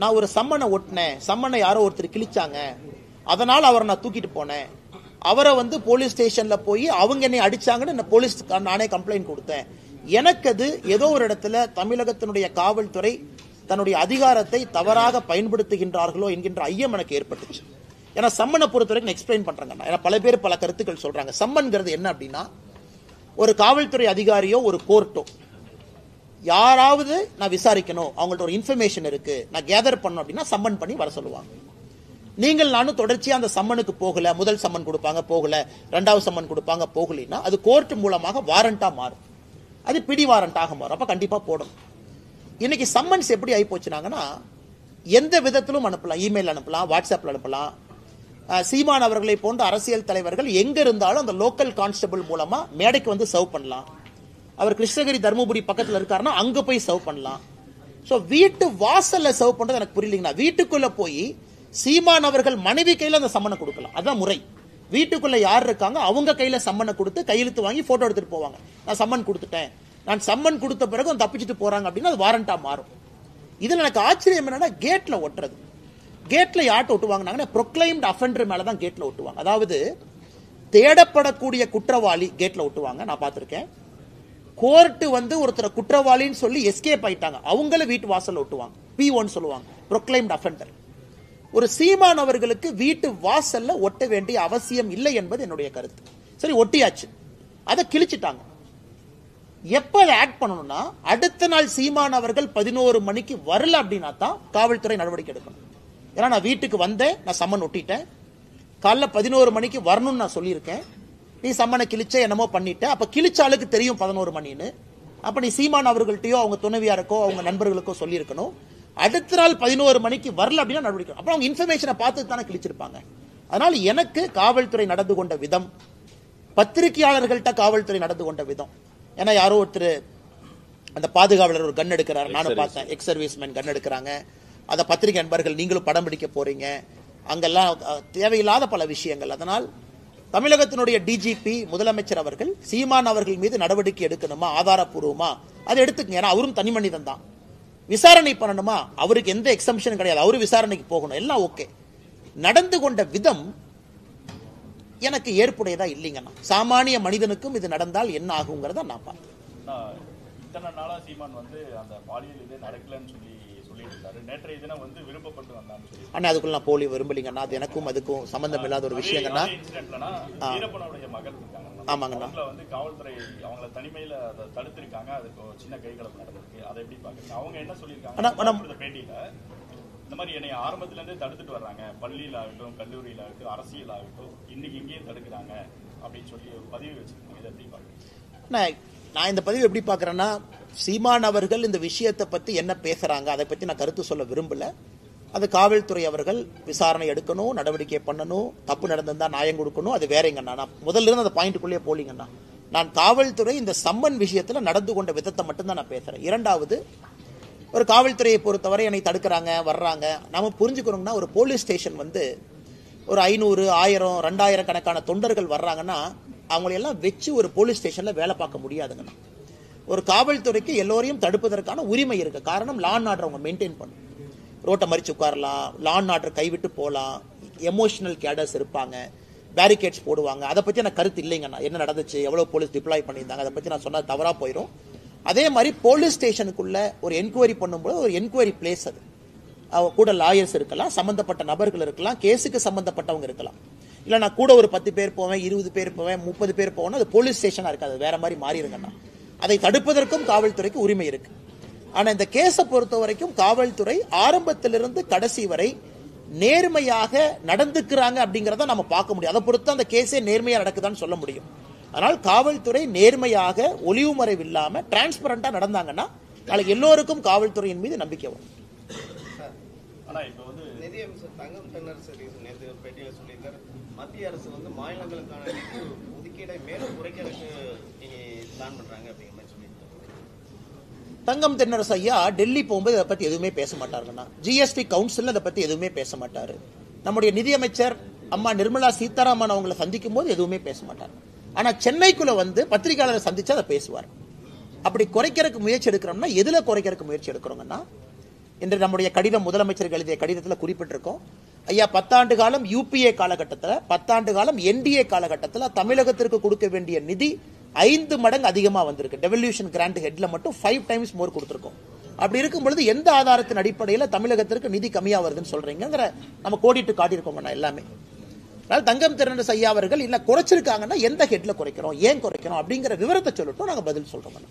நான் ஒரு சம்மனை ஒட்டினேன், சம்மனை யாரோ ஒருத்தர் கிழிச்சாங்க, அதனால அவரை நான் தூக்கிட்டு போனேன், அவரை போலீஸ் ஸ்டேஷன்ல போய் அவங்க என்னை அடிச்சாங்கன்னு போலீஸ் நானே கம்ப்ளைண்ட் கொடுத்தேன், எனக்கு அது ஏதோ ஒரு இடத்துல தமிழகத்தினுடைய காவல்துறை தன்னுடைய அதிகாரத்தை தவறாக பயன்படுத்துகின்றார்களோ என்கின்ற ஐயம் எனக்கு ஏற்பட்டுச்சு. ஏன்னா சம்மனை பொறுத்த வரைக்கும் எக்ஸ்பிளைன் பண்றாங்க. ஏன்னா பல பேர் பல கருத்துக்கள் சொல்றாங்க. சம்மன்கிறது என்ன அப்படின்னா, ஒரு காவல்துறை அதிகாரியோ ஒரு கோர்ட்டோ யாராவது நான் விசாரிக்கணும், அவங்கள்ட்ட ஒரு இன்ஃபர்மேஷன் இருக்கு, நான் கேதர் பண்ணணும் அப்படின்னா சம்மன் பண்ணி வர சொல்லுவாங்க. நீங்கள் நானும் தொடர்ச்சியா அந்த சம்மனுக்கு போகல, முதல் சம்மன் கொடுப்பாங்க போகல, இரண்டாவது சம்மன் கொடுப்பாங்க போகலைன்னா அது கோர்ட் மூலமாக வாரண்டா மாறும், அது பிடி வாரண்டாக மாறும். அப்ப கண்டிப்பா போடும். இன்னைக்கு சம்மன்ஸ் எப்படி ஆகி போச்சுனாங்கன்னா, எந்த விதத்திலும் அனுப்பலாம், இமெயில் அனுப்பலாம், வாட்ஸ்அப்ல அனுப்பலாம். சீமான் அவர்களை போன்ற அரசியல் தலைவர்கள் எங்க இருந்தாலும் அந்த லோக்கல் கான்ஸ்டபிள் மூலமா மேடைக்கு சர்வ் பண்ணலாம். அவர் கிருஷ்ணகிரி தர்மபுரி பக்கத்தில் இருக்காருன்னா அங்க போய் சர்வ் பண்ணலாம். ஸோ வீட்டு வாசல்ல சர்வ் பண்றது எனக்கு புரியலீங்கன்னா, வீட்டுக்குள்ள போய் சீமான் அவர்கள் மனைவி கையில அந்த சம்மனை கொடுக்கலாம், அதான் முறை. வீட்டுக்குள்ள யார் இருக்காங்க அவங்க கையில சம்மனை கொடுத்து கையெழுத்து வாங்கி போட்டோ எடுத்துட்டு போவாங்க, நான் சம்மன் கொடுத்துட்டேன், நான் சம்மன் கொடுத்த பிறகு தப்பிச்சுட்டு போறாங்க அப்படின்னா அது வாரண்டா மாறும். இதுல எனக்கு ஆச்சரியம் என்னன்னா, கேட்ல ஒட்டுறது. கேட்ல யார்ட்ட ஒட்டுவாங்கன்னா, ப்ரொக்ளைம்ட் அஃபெண்டர் மேலதான் கேட்ல ஒட்டுவாங்க. அதாவது தேடப்படக்கூடிய குற்றவாளி கேட்ல ஒட்டுவாங்க, நான் பார்த்திருக்கேன். கோர்ட்டு வந்து ஒருத்தரை குற்றவாளின்னு சொல்லி எஸ்கேப் ஆயிட்டாங்க, அவங்கள வீட்டு வாசல்ல ஒட்டுவாங்க, P1 சொல்லுவாங்க, ப்ரொக்ளைம்ட் அஃபெண்டர். ஒரு சீமான் அவர்களுக்கு வீட்டு வாசல்ல ஒட்ட வேண்டிய அவசியம் இல்லை என்பது என்னுடைய கருத்து. சரி, ஒட்டியாச்சு, அதை கிழிச்சிட்டாங்க. எப்ப அதை ஆக்ட் பண்ணணும்னா, அடுத்த நாள் சீமான் அவர்கள் 11 மணிக்கு வரல அப்படின்னா தான் காவல்துறை நடவடிக்கை எடுக்கணும். ஏன்னா நான் வீட்டுக்கு வந்தேன், நான் சம்மன் ஒட்டிட்டேன், காலைல 11 மணிக்கு வரணும்னு நான் சொல்லியிருக்கேன், நீ சம்மனை கிழிச்ச என்னமோ பண்ணிட்ட, அப்ப கிழிச்ச ஆளுக்கு தெரியும் 11 மணின்னு, அப்ப நீ சீமான் அவர்கள்ட்டையோ அவங்க துணைவியாருக்கோ அவங்க நண்பர்களுக்கோ சொல்லியிருக்கணும். அடுத்த நாள் 11 மணிக்கு வரல அப்படின்னா நடவடிக்கை. அப்புறம் அவங்க இன்ஃபர்மேஷனை பார்த்து தானே கிழிச்சிருப்பாங்க. அதனால எனக்கு காவல்துறை நடந்து கொண்ட விதம், பத்திரிகையாளர்கள்ட்ட காவல்துறை நடந்து கொண்ட விதம், ஏன்னா யாரோ ஒருத்தர் அந்த பாதுகாவலர் ஒரு கன் எடுக்கிறார், நானும் பார்த்தேன், எக்ஸ் சர்வீஸ்மேன் கன் எடுக்கிறாங்க, அந்த பத்திரிகை நண்பர்கள் நீங்களும் படம் பிடிக்க போறீங்க, அங்கெல்லாம் தேவையில்லாத பல விஷயங்கள். அதனால் தமிழகத்தினுடைய டிஜிபி முதலமைச்சர் அவர்கள் சீமான் அவர்கள் மீது நடவடிக்கை எடுக்கணுமா, ஆதாரப்பூர்வமா, அதை எடுத்துக்கங்க. ஏன்னா அவரும் தனி மனிதன் தான், விசாரணை பண்ணணுமா, அவருக்கு எந்த எக்ஸம்ஷனும் கிடையாது, அவரு விசாரணைக்கு போகணும், எல்லாம் ஓகே. நடந்து கொண்ட விதம் எனக்கு ஏற்புடையதா இல்லைங்கண்ணா. சாமானிய மனிதனுக்கும் இது நடந்தால் என்ன ஆகுங்கிறத நான் பார்த்தேன். இத்தனை நாளா சீமான் வந்து அந்த பாலியல் இது நடக்கலன்னு சொல்லி சொல்லியிருந்தாரு. நேற்றைய தினம் வந்து விருப்பப்பட்டு வந்தான்னு சொல்லி. அண்ணா அதுக்குள்ள நான் போலி விரும்பலிங்கண்ணா, அது எனக்கும் அதுக்கும் சம்பந்தம் இல்லாத ஒரு விஷயங்கண்ணா. வீரப்பனுடைய மகள் இருக்காங்க, ஆமாங்கண்ணா, வந்து காவல்துறை அவங்கள தனிமையில அதை தடுத்திருக்காங்க, அதுக்கு ஒரு சின்ன கைகலப்பு நடந்திருக்கு, அதை எப்படி பாக்குறீங்க? அவங்க என்ன சொல்லியிருக்காங்க பேட்டியில, இந்த மாதிரி என்னை ஆரம்பத்துல இருந்தே தடுத்துட்டு வர்றாங்க, பள்ளியில ஆகட்டும், கல்லூரியில ஆகட்டும், அரசியல் ஆகட்டும், இன்னைக்கு இங்கேயும் தடுக்கிறாங்க அப்படின்னு சொல்லி ஒரு பதிவு வச்சிருக்காங்க. இதை எப்படி பாக்குறீங்க? நான் இந்த பதிவு எப்படி பாக்குறேன்னா, சீமான் அவர்கள் இந்த விஷயத்தை பத்தி என்ன பேசுறாங்க அதை பத்தி நான் கருத்து சொல்ல விரும்பல. அது காவல்துறை அவர்கள் விசாரணை எடுக்கணும், நடவடிக்கை பண்ணணும், தப்பு நடந்திருந்தா நியாயம் கொடுக்கணும், அது வேறங்கண்ணா. நான் முதல்ல இருந்து அந்த பாயிண்ட்டுக்குள்ளேயே போலீங்கண்ணா. நான் காவல்துறை இந்த சம்மன் விஷயத்துல நடந்து கொண்ட விதத்தை மட்டும்தான் நான் பேசுறேன். இரண்டாவது, ஒரு காவல்துறையை பொறுத்தவரை என்னை தடுக்கிறாங்க வர்றாங்க, நாம புரிஞ்சுக்கணும்னா, ஒரு போலீஸ் ஸ்டேஷன் வந்து ஒரு 500, 1000, 2000 கணக்கான தொண்டர்கள் வர்றாங்கன்னா அவங்களையெல்லாம் வச்சு ஒரு போலீஸ் ஸ்டேஷன்ல வேலை பார்க்க முடியாதுங்கண்ணா. ஒரு காவல்துறைக்கு எல்லோரையும் தடுப்பதற்கான உரிமை இருக்கு. காரணம், லா அண்ட் ஆர்டர் அவங்க மெயின்டைன் பண்ணும், ரோட்டை மறிச்சு உட்காரலாம், லா அண்ட் ஆர்டர் கைவிட்டு போகலாம், எமோஷனல் கேடர்ஸ் இருப்பாங்க, பேரிகேட்ஸ் போடுவாங்க. அதை பத்தி எனக்கு கருத்து இல்லைங்கண்ணா. என்ன நடந்துச்சு, எவ்வளவு போலீஸ் டிப்ளாய் பண்ணியிருந்தாங்க, அதை பத்தி நான் சொன்னா தவறா போயிடும். அதே மாதிரி போலீஸ் ஸ்டேஷனுக்குள்ள ஒரு என்கொயரி பண்ணும்போது ஒரு என்கொயரி பிளேஸ், அது கூட லாயர்ஸ் இருக்கலாம், சம்பந்தப்பட்ட நபர்கள் இருக்கலாம், கேஸுக்கு சம்பந்தப்பட்டவங்க இருக்கலாம். இல்ல நான் கூட ஒரு 10 பேர் போவேன், 20 பேர் போவேன், 30 பேர் போவேன், அது போலீஸ் ஸ்டேஷனா இருக்காது, வேற மாதிரி மாறி இருக்குண்ணா. அதை தடுப்பதற்கும் காவல்துறைக்கு உரிமை இருக்கு. ஆனா இந்த கேஸை பொறுத்த வரைக்கும் காவல்துறை ஆரம்பத்திலிருந்து கடைசி வரை நேர்மையாக நடந்துக்கிறாங்க அப்படிங்கறத நம்ம பார்க்க முடியும். அதை பொறுத்து அந்த கேஸே நேர்மையா நடக்குதான்னு சொல்ல முடியும். அதனால் காவல்துறை நேர்மையாக ஒளிவு மறைவு இல்லாம டிரான்ஸ்பரண்டா நடந்தாங்கன்னா நாளைக்கு எல்லோருக்கும் காவல்துறையின் மீது நம்பிக்கை வரும். நிதியமைச்சர் தங்கம் தென்னரசு நேற்று பேட்டியில சொல்லியிருக்காரு, மத்திய அரசு வந்து மாநிலங்களுக்கான ஒதுக்கீடை மேலும் குறைக்கிறதுக்கு நீங்க பிளான் பண்றாங்க அப்படிங்கிற மாதிரி சொல்லியிருக்காரு. தங்கம் தென்னரசு ஐயா டெல்லி போகும்போது அதை பத்தி எதுவுமே பேச மாட்டாருங்கண்ணா. ஜிஎஸ்டி கவுன்சில் அதை பத்தி எதுவுமே பேச மாட்டாரு. நம்முடைய நிதியமைச்சர் அம்மா நிர்மலா சீதாராமன் அவங்களை சந்திக்கும் போது எதுவுமே பேச மாட்டார். ஆனா சென்னைக்குள்ள வந்து பத்திரிகையாளரை சந்திச்சு அதை பேசுவார். அப்படி குறைக்கிறதுக்கு முயற்சி எடுக்கிறோம்னா எதுல குறைக்கிறதுக்கு முயற்சி எடுக்கிறோங்கன்னா, இன்று நம்முடைய கடிதம் முதலமைச்சருக்கு எழுதிய கடிதத்தில் குறிப்பிட்டிருக்கோம், ஐயா 10 ஆண்டு காலம் யூபிஏ காலகட்டத்தில், 10 ஆண்டு காலம் என்டிஏ காலகட்டத்தில் தமிழகத்திற்கு கொடுக்க வேண்டிய நிதி 5 மடங்கு அதிகமா வந்திருக்கு. டெவல்யூஷன் கிராண்ட் ஹெட்ல மட்டும் 5 டைம்ஸ் மோர் கொடுத்திருக்கோம். அப்படி இருக்கும் பொழுது எந்த ஆதாரத்தின் அடிப்படையில் தமிழகத்திற்கு நிதி கம்மியா வருதுன்னு சொல்றீங்கிற நம்ம கோடிட்டு காட்டியிருக்கோம் எல்லாமே. அதனால தங்கம் தென்னரசு ஐயா அவர்கள் இல்ல குறைச்சிருக்காங்கன்னா எந்த ஹெட்ல குறைக்கிறோம், ஏன் குறைக்கிறோம் அப்படிங்கிற விவரத்தை சொல்லட்டும், நாங்க பதில் சொல்றோம்.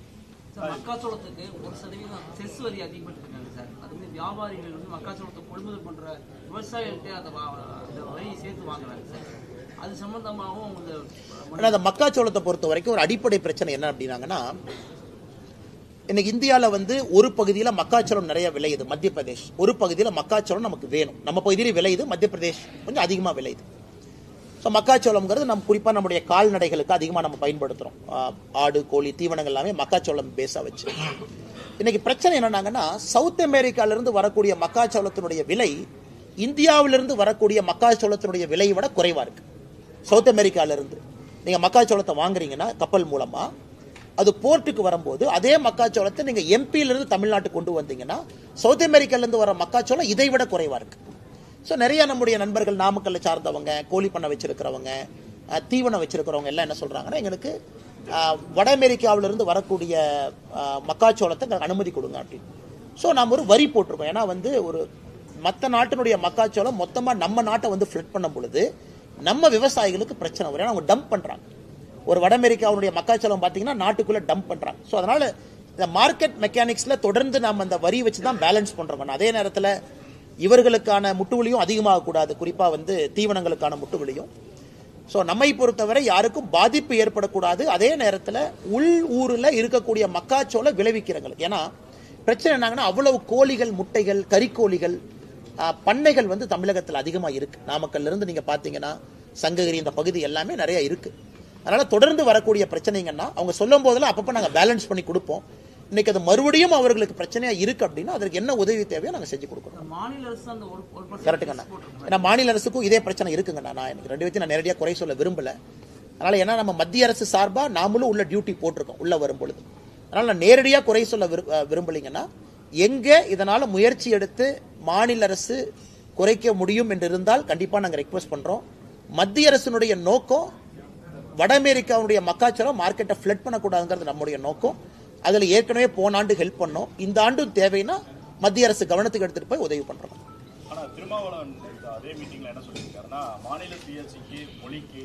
மக்காச்சோளத்துக்கு 1% செஸ் வரி அதிகப்படுத்திருக்காங்க சார். அது வந்து வியாபாரிகள் வந்து மக்காச்சோளத்தை கொள்முதல் பண்ற விவசாயிகள்கிட்ட அந்த வரியை சேர்த்து வாங்குறாங்க சார். அது சம்பந்தமாகவும் அந்த மக்காச்சோளத்தை பொறுத்த வரைக்கும் ஒரு அடிப்படை பிரச்சனை என்ன அப்படின்னாங்கன்னா, இன்னைக்கு இந்தியாவில் வந்து ஒரு பகுதியில் மக்காச்சோளம் நிறைய விளையுது, மத்திய பிரதேஷ். ஒரு பகுதியில் மக்காச்சோளம் நமக்கு வேணும், நம்ம பகுதியில் விளையுது, மத்திய பிரதேஷ் கொஞ்சம் அதிகமாக விளையுது. ஸோ மக்காச்சோளம்ங்கிறது நம்ம குறிப்பாக நம்முடைய கால்நடைகளுக்கு அதிகமாக நம்ம பயன்படுத்துகிறோம். ஆடு, கோழி, தீவனங்கள் எல்லாமே மக்காச்சோளம் பேஸாக வச்சு. இன்னைக்கு பிரச்சனை என்னன்னாங்கன்னா, சவுத் அமெரிக்காவிலிருந்து வரக்கூடிய மக்காச்சோளத்தினுடைய விலை இந்தியாவிலிருந்து வரக்கூடிய மக்காச்சோளத்தினுடைய விலையை விட குறைவா இருக்கு. சவுத் அமெரிக்காவிலிருந்து நீங்க மக்காச்சோளத்தை வாங்குறீங்கன்னா கப்பல் மூலமா, அது போர்ட்டுக்கு வரும்போது அதே மக்காச்சோளத்தை நீங்க எம்பியிலிருந்து தமிழ்நாட்டுக்கு கொண்டு வந்தீங்கன்னா சவுத் அமெரிக்காவிலிருந்து வர மக்காச்சோளம் இதை விட குறைவா இருக்கு. ஸோ நிறைய நம்முடைய நண்பர்கள் நாமக்கல்ல சார்ந்தவங்க, கோழி பண்ணை வச்சிருக்கிறவங்க, தீவனம் வச்சிருக்கிறவங்க எல்லாம் என்ன சொல்றாங்கன்னா, எங்களுக்கு வட அமெரிக்காவிலிருந்து வரக்கூடிய மக்காச்சோளத்தை அனுமதி கொடுங்க அப்படின்னு. ஸோ நாம் ஒரு வரி போட்டிருக்கோம். ஏன்னா வந்து ஒரு மற்ற நாட்டினுடைய மக்காச்சோளம் மொத்தமாக நம்ம நாட்டை வந்து ஃபிளட் பண்ணும் பொழுது நம்ம விவசாயிகளுக்கு பிரச்சனை வரும். ஏன்னா அவங்க டம்ப் பண்ணுறாங்க. ஒரு வட அமெரிக்காவுடைய மக்காச்சோளம் பார்த்தீங்கன்னா நாட்டுக்குள்ளே டம்ப் பண்ணுறாங்க. ஸோ அதனால் இந்த மார்க்கெட் மெக்கானிக்ஸில் தொடர்ந்து நாம் அந்த வரி வச்சு தான் பேலன்ஸ் பண்ணுறோம். அதே நேரத்தில் இவர்களுக்கான முட்டுவலியும் அதிகமாகக்கூடாது, குறிப்பாக வந்து தீவனங்களுக்கான முட்டுவலியும். ஸோ நம்மை பொறுத்தவரை யாருக்கும் பாதிப்பு ஏற்படக்கூடாது. அதே நேரத்தில் உள் ஊரில் இருக்கக்கூடிய மக்காச்சோள விளைவிக்கிறவங்களுக்கு, ஏன்னா பிரச்சனை என்னங்கன்னா அவ்வளவு கோழிகள், முட்டைகள், கறிக்கோழிகள், பண்ணைகள் வந்து தமிழகத்தில் அதிகமாக இருக்கு. நாமக்கல்ல இருந்து நீங்க பார்த்தீங்கன்னா சங்ககிரி இந்த பகுதி எல்லாமே நிறைய இருக்கு. அதனால தொடர்ந்து வரக்கூடிய பிரச்சனைங்கன்னா அவங்க சொல்லும் போதெல்லாம் அப்பப்போ நாங்கள் பேலன்ஸ் பண்ணி கொடுப்போம். இன்னைக்கு அது மறுபடியும் அவர்களுக்கு பிரச்சனையா இருக்கு அப்படின்னா அதற்கு என்ன உதவி தேவையோ நாங்கள் செஞ்சு கொடுக்குறோம். மாநில அரசு அந்த கரெக்டுங்கண்ணா. ஏன்னா மாநில அரசுக்கும் இதே பிரச்சனை இருக்குங்கண்ணா. நான் எனக்கு ரெண்டு பேர்த்தையும் நான் நேரடியாக குறை சொல்ல விரும்பல. அதனால ஏன்னா நம்ம மத்திய அரசு சார்பாக நாமளும் உள்ள டியூட்டி போட்டிருக்கோம் உள்ள வரும் பொழுது. அதனால நான் நேரடியாக குறை சொல்ல விரும்பலைங்கன்னா எங்க இதனால முயற்சி எடுத்து மாநில அரசு குறைக்க முடியும் என்று இருந்தால் கண்டிப்பாக நாங்கள் ரெக்வஸ்ட் பண்றோம். மத்திய அரசினுடைய நோக்கம் வட அமெரிக்காவுடைய மக்காச்சோளம் மார்க்கெட்டை ஃபிளட் பண்ணக்கூடாதுங்கிறது நம்முடைய நோக்கம். அதில் ஏற்கனவே போன ஆண்டு ஹெல்ப் பண்ணோம். இந்த ஆண்டும் தேவைன்னா மத்திய அரசு கவனத்துக்கு எடுத்துட்டு போய் உதவி பண்றோம். ஆனால் திருமாவளவன் அதே மீட்டிங்ல என்ன சொல்லியிருக்காருன்னா மாநில சுயாட்சிக்கு, மொழிக்கு,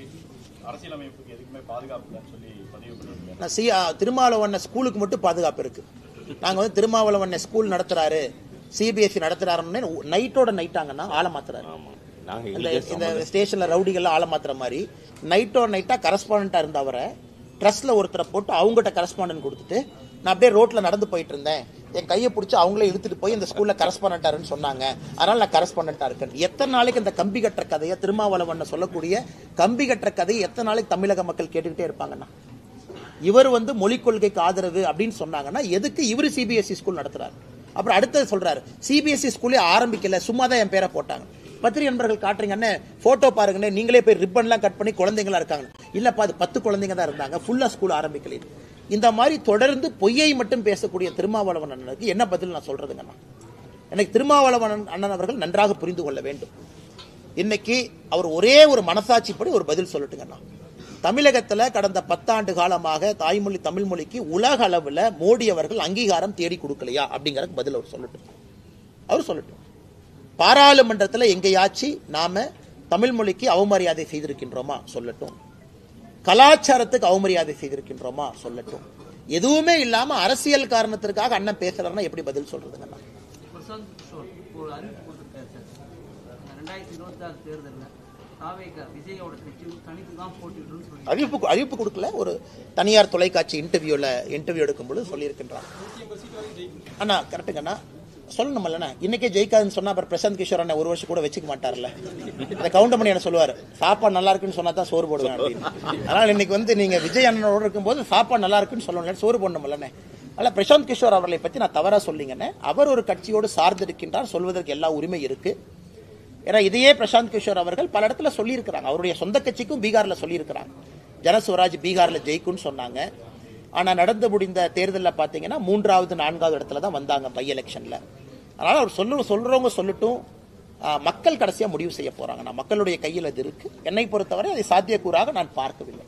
அரசியலமைப்புக்கு எதுக்குமே பாதுகாப்பு இல்லைன்னு சொல்லி பதிவு பண்ணிருக்காரு. திருமாவளவன் ஸ்கூலுக்கு மட்டும் பாதுகாப்பு இருக்கு. நாங்க வந்து திருமாவளவன் ஸ்கூல் நடத்துறாரு, சிபிஎஸ்சி நடத்துறாருன்னு நைட்டோட நைட்டாங்கன்னா ஆளை மாத்துறாரு. இந்த ஸ்டேஷன்ல ரவுடிகள் ஆளை மாத்துற மாதிரி நைட்டோட நைட்டா கரஸ்பாண்டா இருந்தவரை ட்ரஸ்ட்ல ஒருத்தரை போட்டு அவங்ககிட்ட கரஸ்பாண்டன்ட் கொடுத்துட்டு நான் அப்படியே ரோட்ல நடந்து போயிட்டு இருந்தேன், என் கையை பிடிச்சி அவங்களே இழுத்துட்டு போய் இந்த ஸ்கூல்ல கரஸ்பாண்டன்டாருன்னு சொன்னாங்க, அதனால நான் கரஸ்பாண்டன்டா இருக்கேன். எத்தனை நாளைக்கு இந்த கம்பி கட்டுற கதையை, திருமாவளவன் சொல்லக்கூடிய கம்பி கட்டுற கதையை எத்தனை நாளைக்கு தமிழக மக்கள் கேட்டுக்கிட்டே இருப்பாங்கன்னா? இவர் வந்து மொழிக் கொள்கைக்கு ஆதரவு அப்படின்னு சொன்னாங்கன்னா எதுக்கு இவரு சிபிஎஸ்இ ஸ்கூல் நடத்துறாரு? அப்புறம் அடுத்தது சொல்றாரு சிபிஎஸ்இ ஸ்கூலே ஆரம்பிக்கல, சும்மா தான் என் பேரை போட்டாங்க. பத்திரிகை நண்பர்கள் காட்டுறீங்கன்னு போட்டோ பாருங்கன்னு நீங்களே போய் ரிப்பன்லாம் கட் பண்ணி குழந்தைங்களா இருக்காங்க. இல்லப்பா அது 10 குழந்தைங்க தான் இருந்தாங்க, ஃபுல்லா ஸ்கூல் ஆரம்பிக்கல. இந்த மாதிரி தொடர்ந்து பொய்யை மட்டும் பேசக்கூடிய திருமாவளவன் அண்ணனுக்கு என்ன பதில் நான் சொல்றதுங்கண்ணா? எனக்கு திருமாவளவன் அண்ணன் அவர்கள் நன்றாக புரிந்து கொள்ள வேண்டும். இன்னைக்கு அவர் ஒரே ஒரு மனசாட்சிப்படி ஒரு பதில் சொல்லட்டுங்கண்ணா. தமிழகத்துல கடந்த 10 ஆண்டு காலமாக தாய்மொழி தமிழ் மொழிக்கு உலக அளவில் மோடி அவர்கள் அங்கீகாரம் தேடி கொடுக்கலையா அப்படிங்கறதுக்கு பதில் அவர் சொல்லட்டும். அவர் சொல்லட்டும். பாராளுமன்றத்தில் எங்கேயாச்சும் நாம தமிழ் மொழிக்கு அவமரியாதை செய்திருக்கின்றோமா சொல்லட்டும். கலாச்சாரத்துக்கு அவமரியாதை செய்திருக்கின்றோமா சொல்லட்டும். எதுவுமே இல்லாம அரசியல் காரணத்திற்காக அண்ணன் பேசுறாருன்னா எப்படி பதில் சொல்றதுங்கண்ணா? பிரசாந்த் கிஷோர் ஒரு அறிவிப்பு கொடுத்திருக்காரு சார். 2026 தேர்தலில் விஜயோட கட்சி தனித்து தான் போட்டிடுன்னு சொல்லி அறிவிப்பு கொடுக்கல. ஒரு தனியார் தொலைக்காட்சி இன்டர்வியூ எடுக்கும்போது சொல்லியிருக்கின்றார். அண்ணா கரெக்டுங்கண்ணா, சொல்லணும்லண்ணா. இன்னைக்கே ஜெயிக்காதுன்னு சொன்னா அப்புறம் பிரசாந்த் கிஷோர் அண்ணன் ஒரு வருஷம் கூட வச்சுக்க மாட்டார்ல. அதை கவுண்ட் பண்ணி என்ன சொல்லுவாரு, சாப்பாடு நல்லா இருக்குன்னு சொன்னா தான் சோறு போடுவேன் அப்படின்னு. அதனால இன்னைக்கு வந்து நீங்க விஜய் அண்ணனோட இருக்கும்போது சாப்பாடு நல்லா இருக்குன்னு சொல்லணும், சோறு போடணும்லண்ணே. அதனால பிரசாந்த் கிஷோர் அவர்களை பத்தி நான் தவறா சொல்லிங்கண்ணே. அவர் ஒரு கட்சியோடு சார்ந்து இருக்கின்றார், சொல்வதற்கு எல்லா உரிமை இருக்கு. ஏன்னா இதையே பிரசாந்த் கிஷோர் அவர்கள் பல இடத்துல சொல்லியிருக்கிறாங்க. அவருடைய சொந்த கட்சிக்கும் பீகார்ல சொல்லியிருக்கிறாங்க, ஜனஸ்வராஜ் பீகார்ல ஜெயிக்கும்னு சொன்னாங்க. ஆனா நடந்து முடிந்த தேர்தலில் பாத்தீங்கன்னா 3வது 4வது இடத்துல தான் வந்தாங்க பை எலெக்ஷன்ல. அதனால அவர் சொல்றவங்க சொல்லட்டும், மக்கள் கடைசியா முடிவு செய்ய போறாங்க. நான் மக்களுடைய கையில் அது இருக்கு. என்னை பொறுத்தவரை அதை சாத்தியக்கூறாக நான் பார்க்கவில்லை.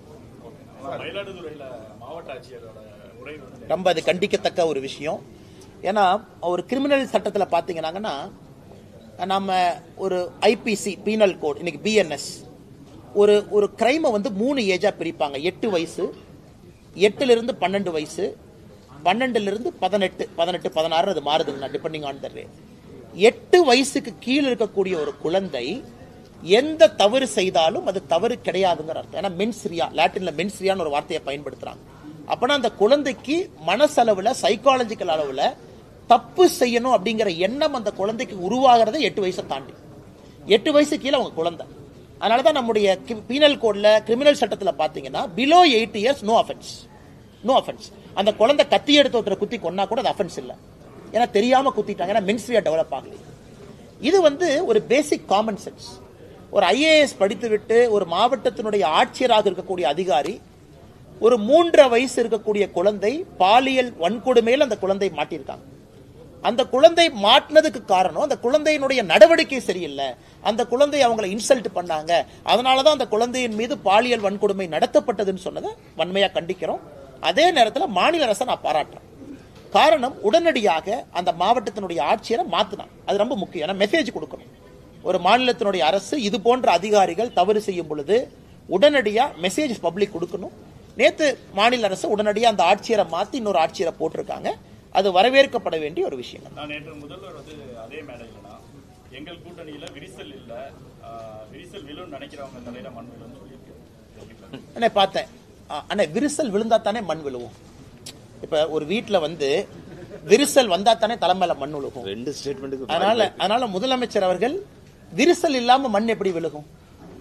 ரொம்ப அது கண்டிக்கத்தக்க ஒரு விஷயம். ஏன்னா ஒரு கிரிமினல் சட்டத்தில் பாத்தீங்கன்னா நம்ம ஒரு ஐபிசி பீனல் கோட் இன்னைக்கு பிஎன்எஸ் ஒரு கிரைமை வந்து 3 ஏஜா பிரிப்பாங்க. 8 வயசு, 8லிருந்து 12 வயசு, 12லிருந்து 18, 16 அது மாறுதுங்க டிபெண்டிங் ஆன் த ரேட். 8 வயசுக்கு கீழே இருக்கக்கூடிய ஒரு குழந்தை எந்த தவறு செய்தாலும் அது தவறு கிடையாதுங்கிற அர்த்தம். ஏன்னா மென்ஸ்ரியா, லாட்டின்ல மென்ஸ்ரியான்னு ஒரு வார்த்தையை பயன்படுத்துறாங்க. அப்பனா அந்த குழந்தைக்கு மனசளவுல சைக்காலஜிக்கல் அளவுல தப்பு செய்யணும் அப்படிங்கிற எண்ணம் அந்த குழந்தைக்கு உருவாகிறத 8 வயசை தாண்டி. 8 வயசு கீழே அவங்க குழந்தை. அதனாலதான் நம்முடைய பீனல் கோட்ல கிரிமினல் சட்டத்துல பாத்தீங்கன்னா பிலோ 8 இயர்ஸ் நோ அஃபென்ஸ். அந்த குழந்தை கத்தி எடுத்து ஒருத்தரை குத்தி கொன்னா கூட அது அஃபென்ஸ் இல்லை, ஏன்னா தெரியாம குத்திட்டாங்க, ஏன்னா மென்ஸ்ரியா டெவலப் ஆகல. இது வந்து ஒரு பேசிக் காமன் சென்ஸ். ஒரு ஐஏஎஸ் படித்து விட்டு ஒரு மாவட்டத்தினுடைய ஆட்சியராக இருக்கக்கூடிய அதிகாரி ஒரு 3.5 வயசு இருக்கக்கூடிய குழந்தை பாலியல் வன்கொடுமையில் அந்த குழந்தை மாட்டியிருக்காங்க. அந்த குழந்தை மாட்டினதுக்கு காரணம் அந்த குழந்தையினுடைய நடவடிக்கை சரியில்லை, அந்த குழந்தை அவங்களை இன்சல்ட் பண்ணாங்க, அதனாலதான் அந்த குழந்தையின் மீது பாலியல் வன்கொடுமை நடத்தப்பட்டதுன்னு சொன்னதை வன்மையா கண்டிக்கிறோம். அதே நேரத்தில் மாநில அரசை நான் பாராட்டுறேன். காரணம், உடனடியாக அந்த மாவட்டத்தினுடைய ஆட்சியரை மாத்தினான். அது ரொம்ப முக்கியம். ஏன்னா மெசேஜ் கொடுக்கணும். ஒரு மாநிலத்தினுடைய அரசு இது போன்ற அதிகாரிகள் தவறு செய்யும் பொழுது உடனடியா மெசேஜ் பப்ளிக் கொடுக்கணும். நேத்து மாநில அரசு உடனடியா அந்த ஆட்சியரை மாத்தி இன்னொரு ஆட்சியரை போட்டிருக்காங்க. அது வரவேற்கப்பட வேண்டிய ஒரு விஷயம். நான் நேற்று முதல்வர் வந்து அதே மேடையிலனா எங்கள் கூட்டணியில விரிசல் இல்ல, விரிசல் விழுன்னு நினைக்கிறவங்க தலையில மண் விழுன்னு சொல்லியிருக்கேன். பார்த்தேன் அண்ணே, விரிசல் விழுந்தா தானே மண் விழுவும். இப்ப ஒரு வீட்டுல வந்து விரிசல் வந்தா தானே தலைமையில மண் விழுகும். அதனால முதலமைச்சர் அவர்கள் விரிசல் இல்லாம மண் எப்படி விழுகும்?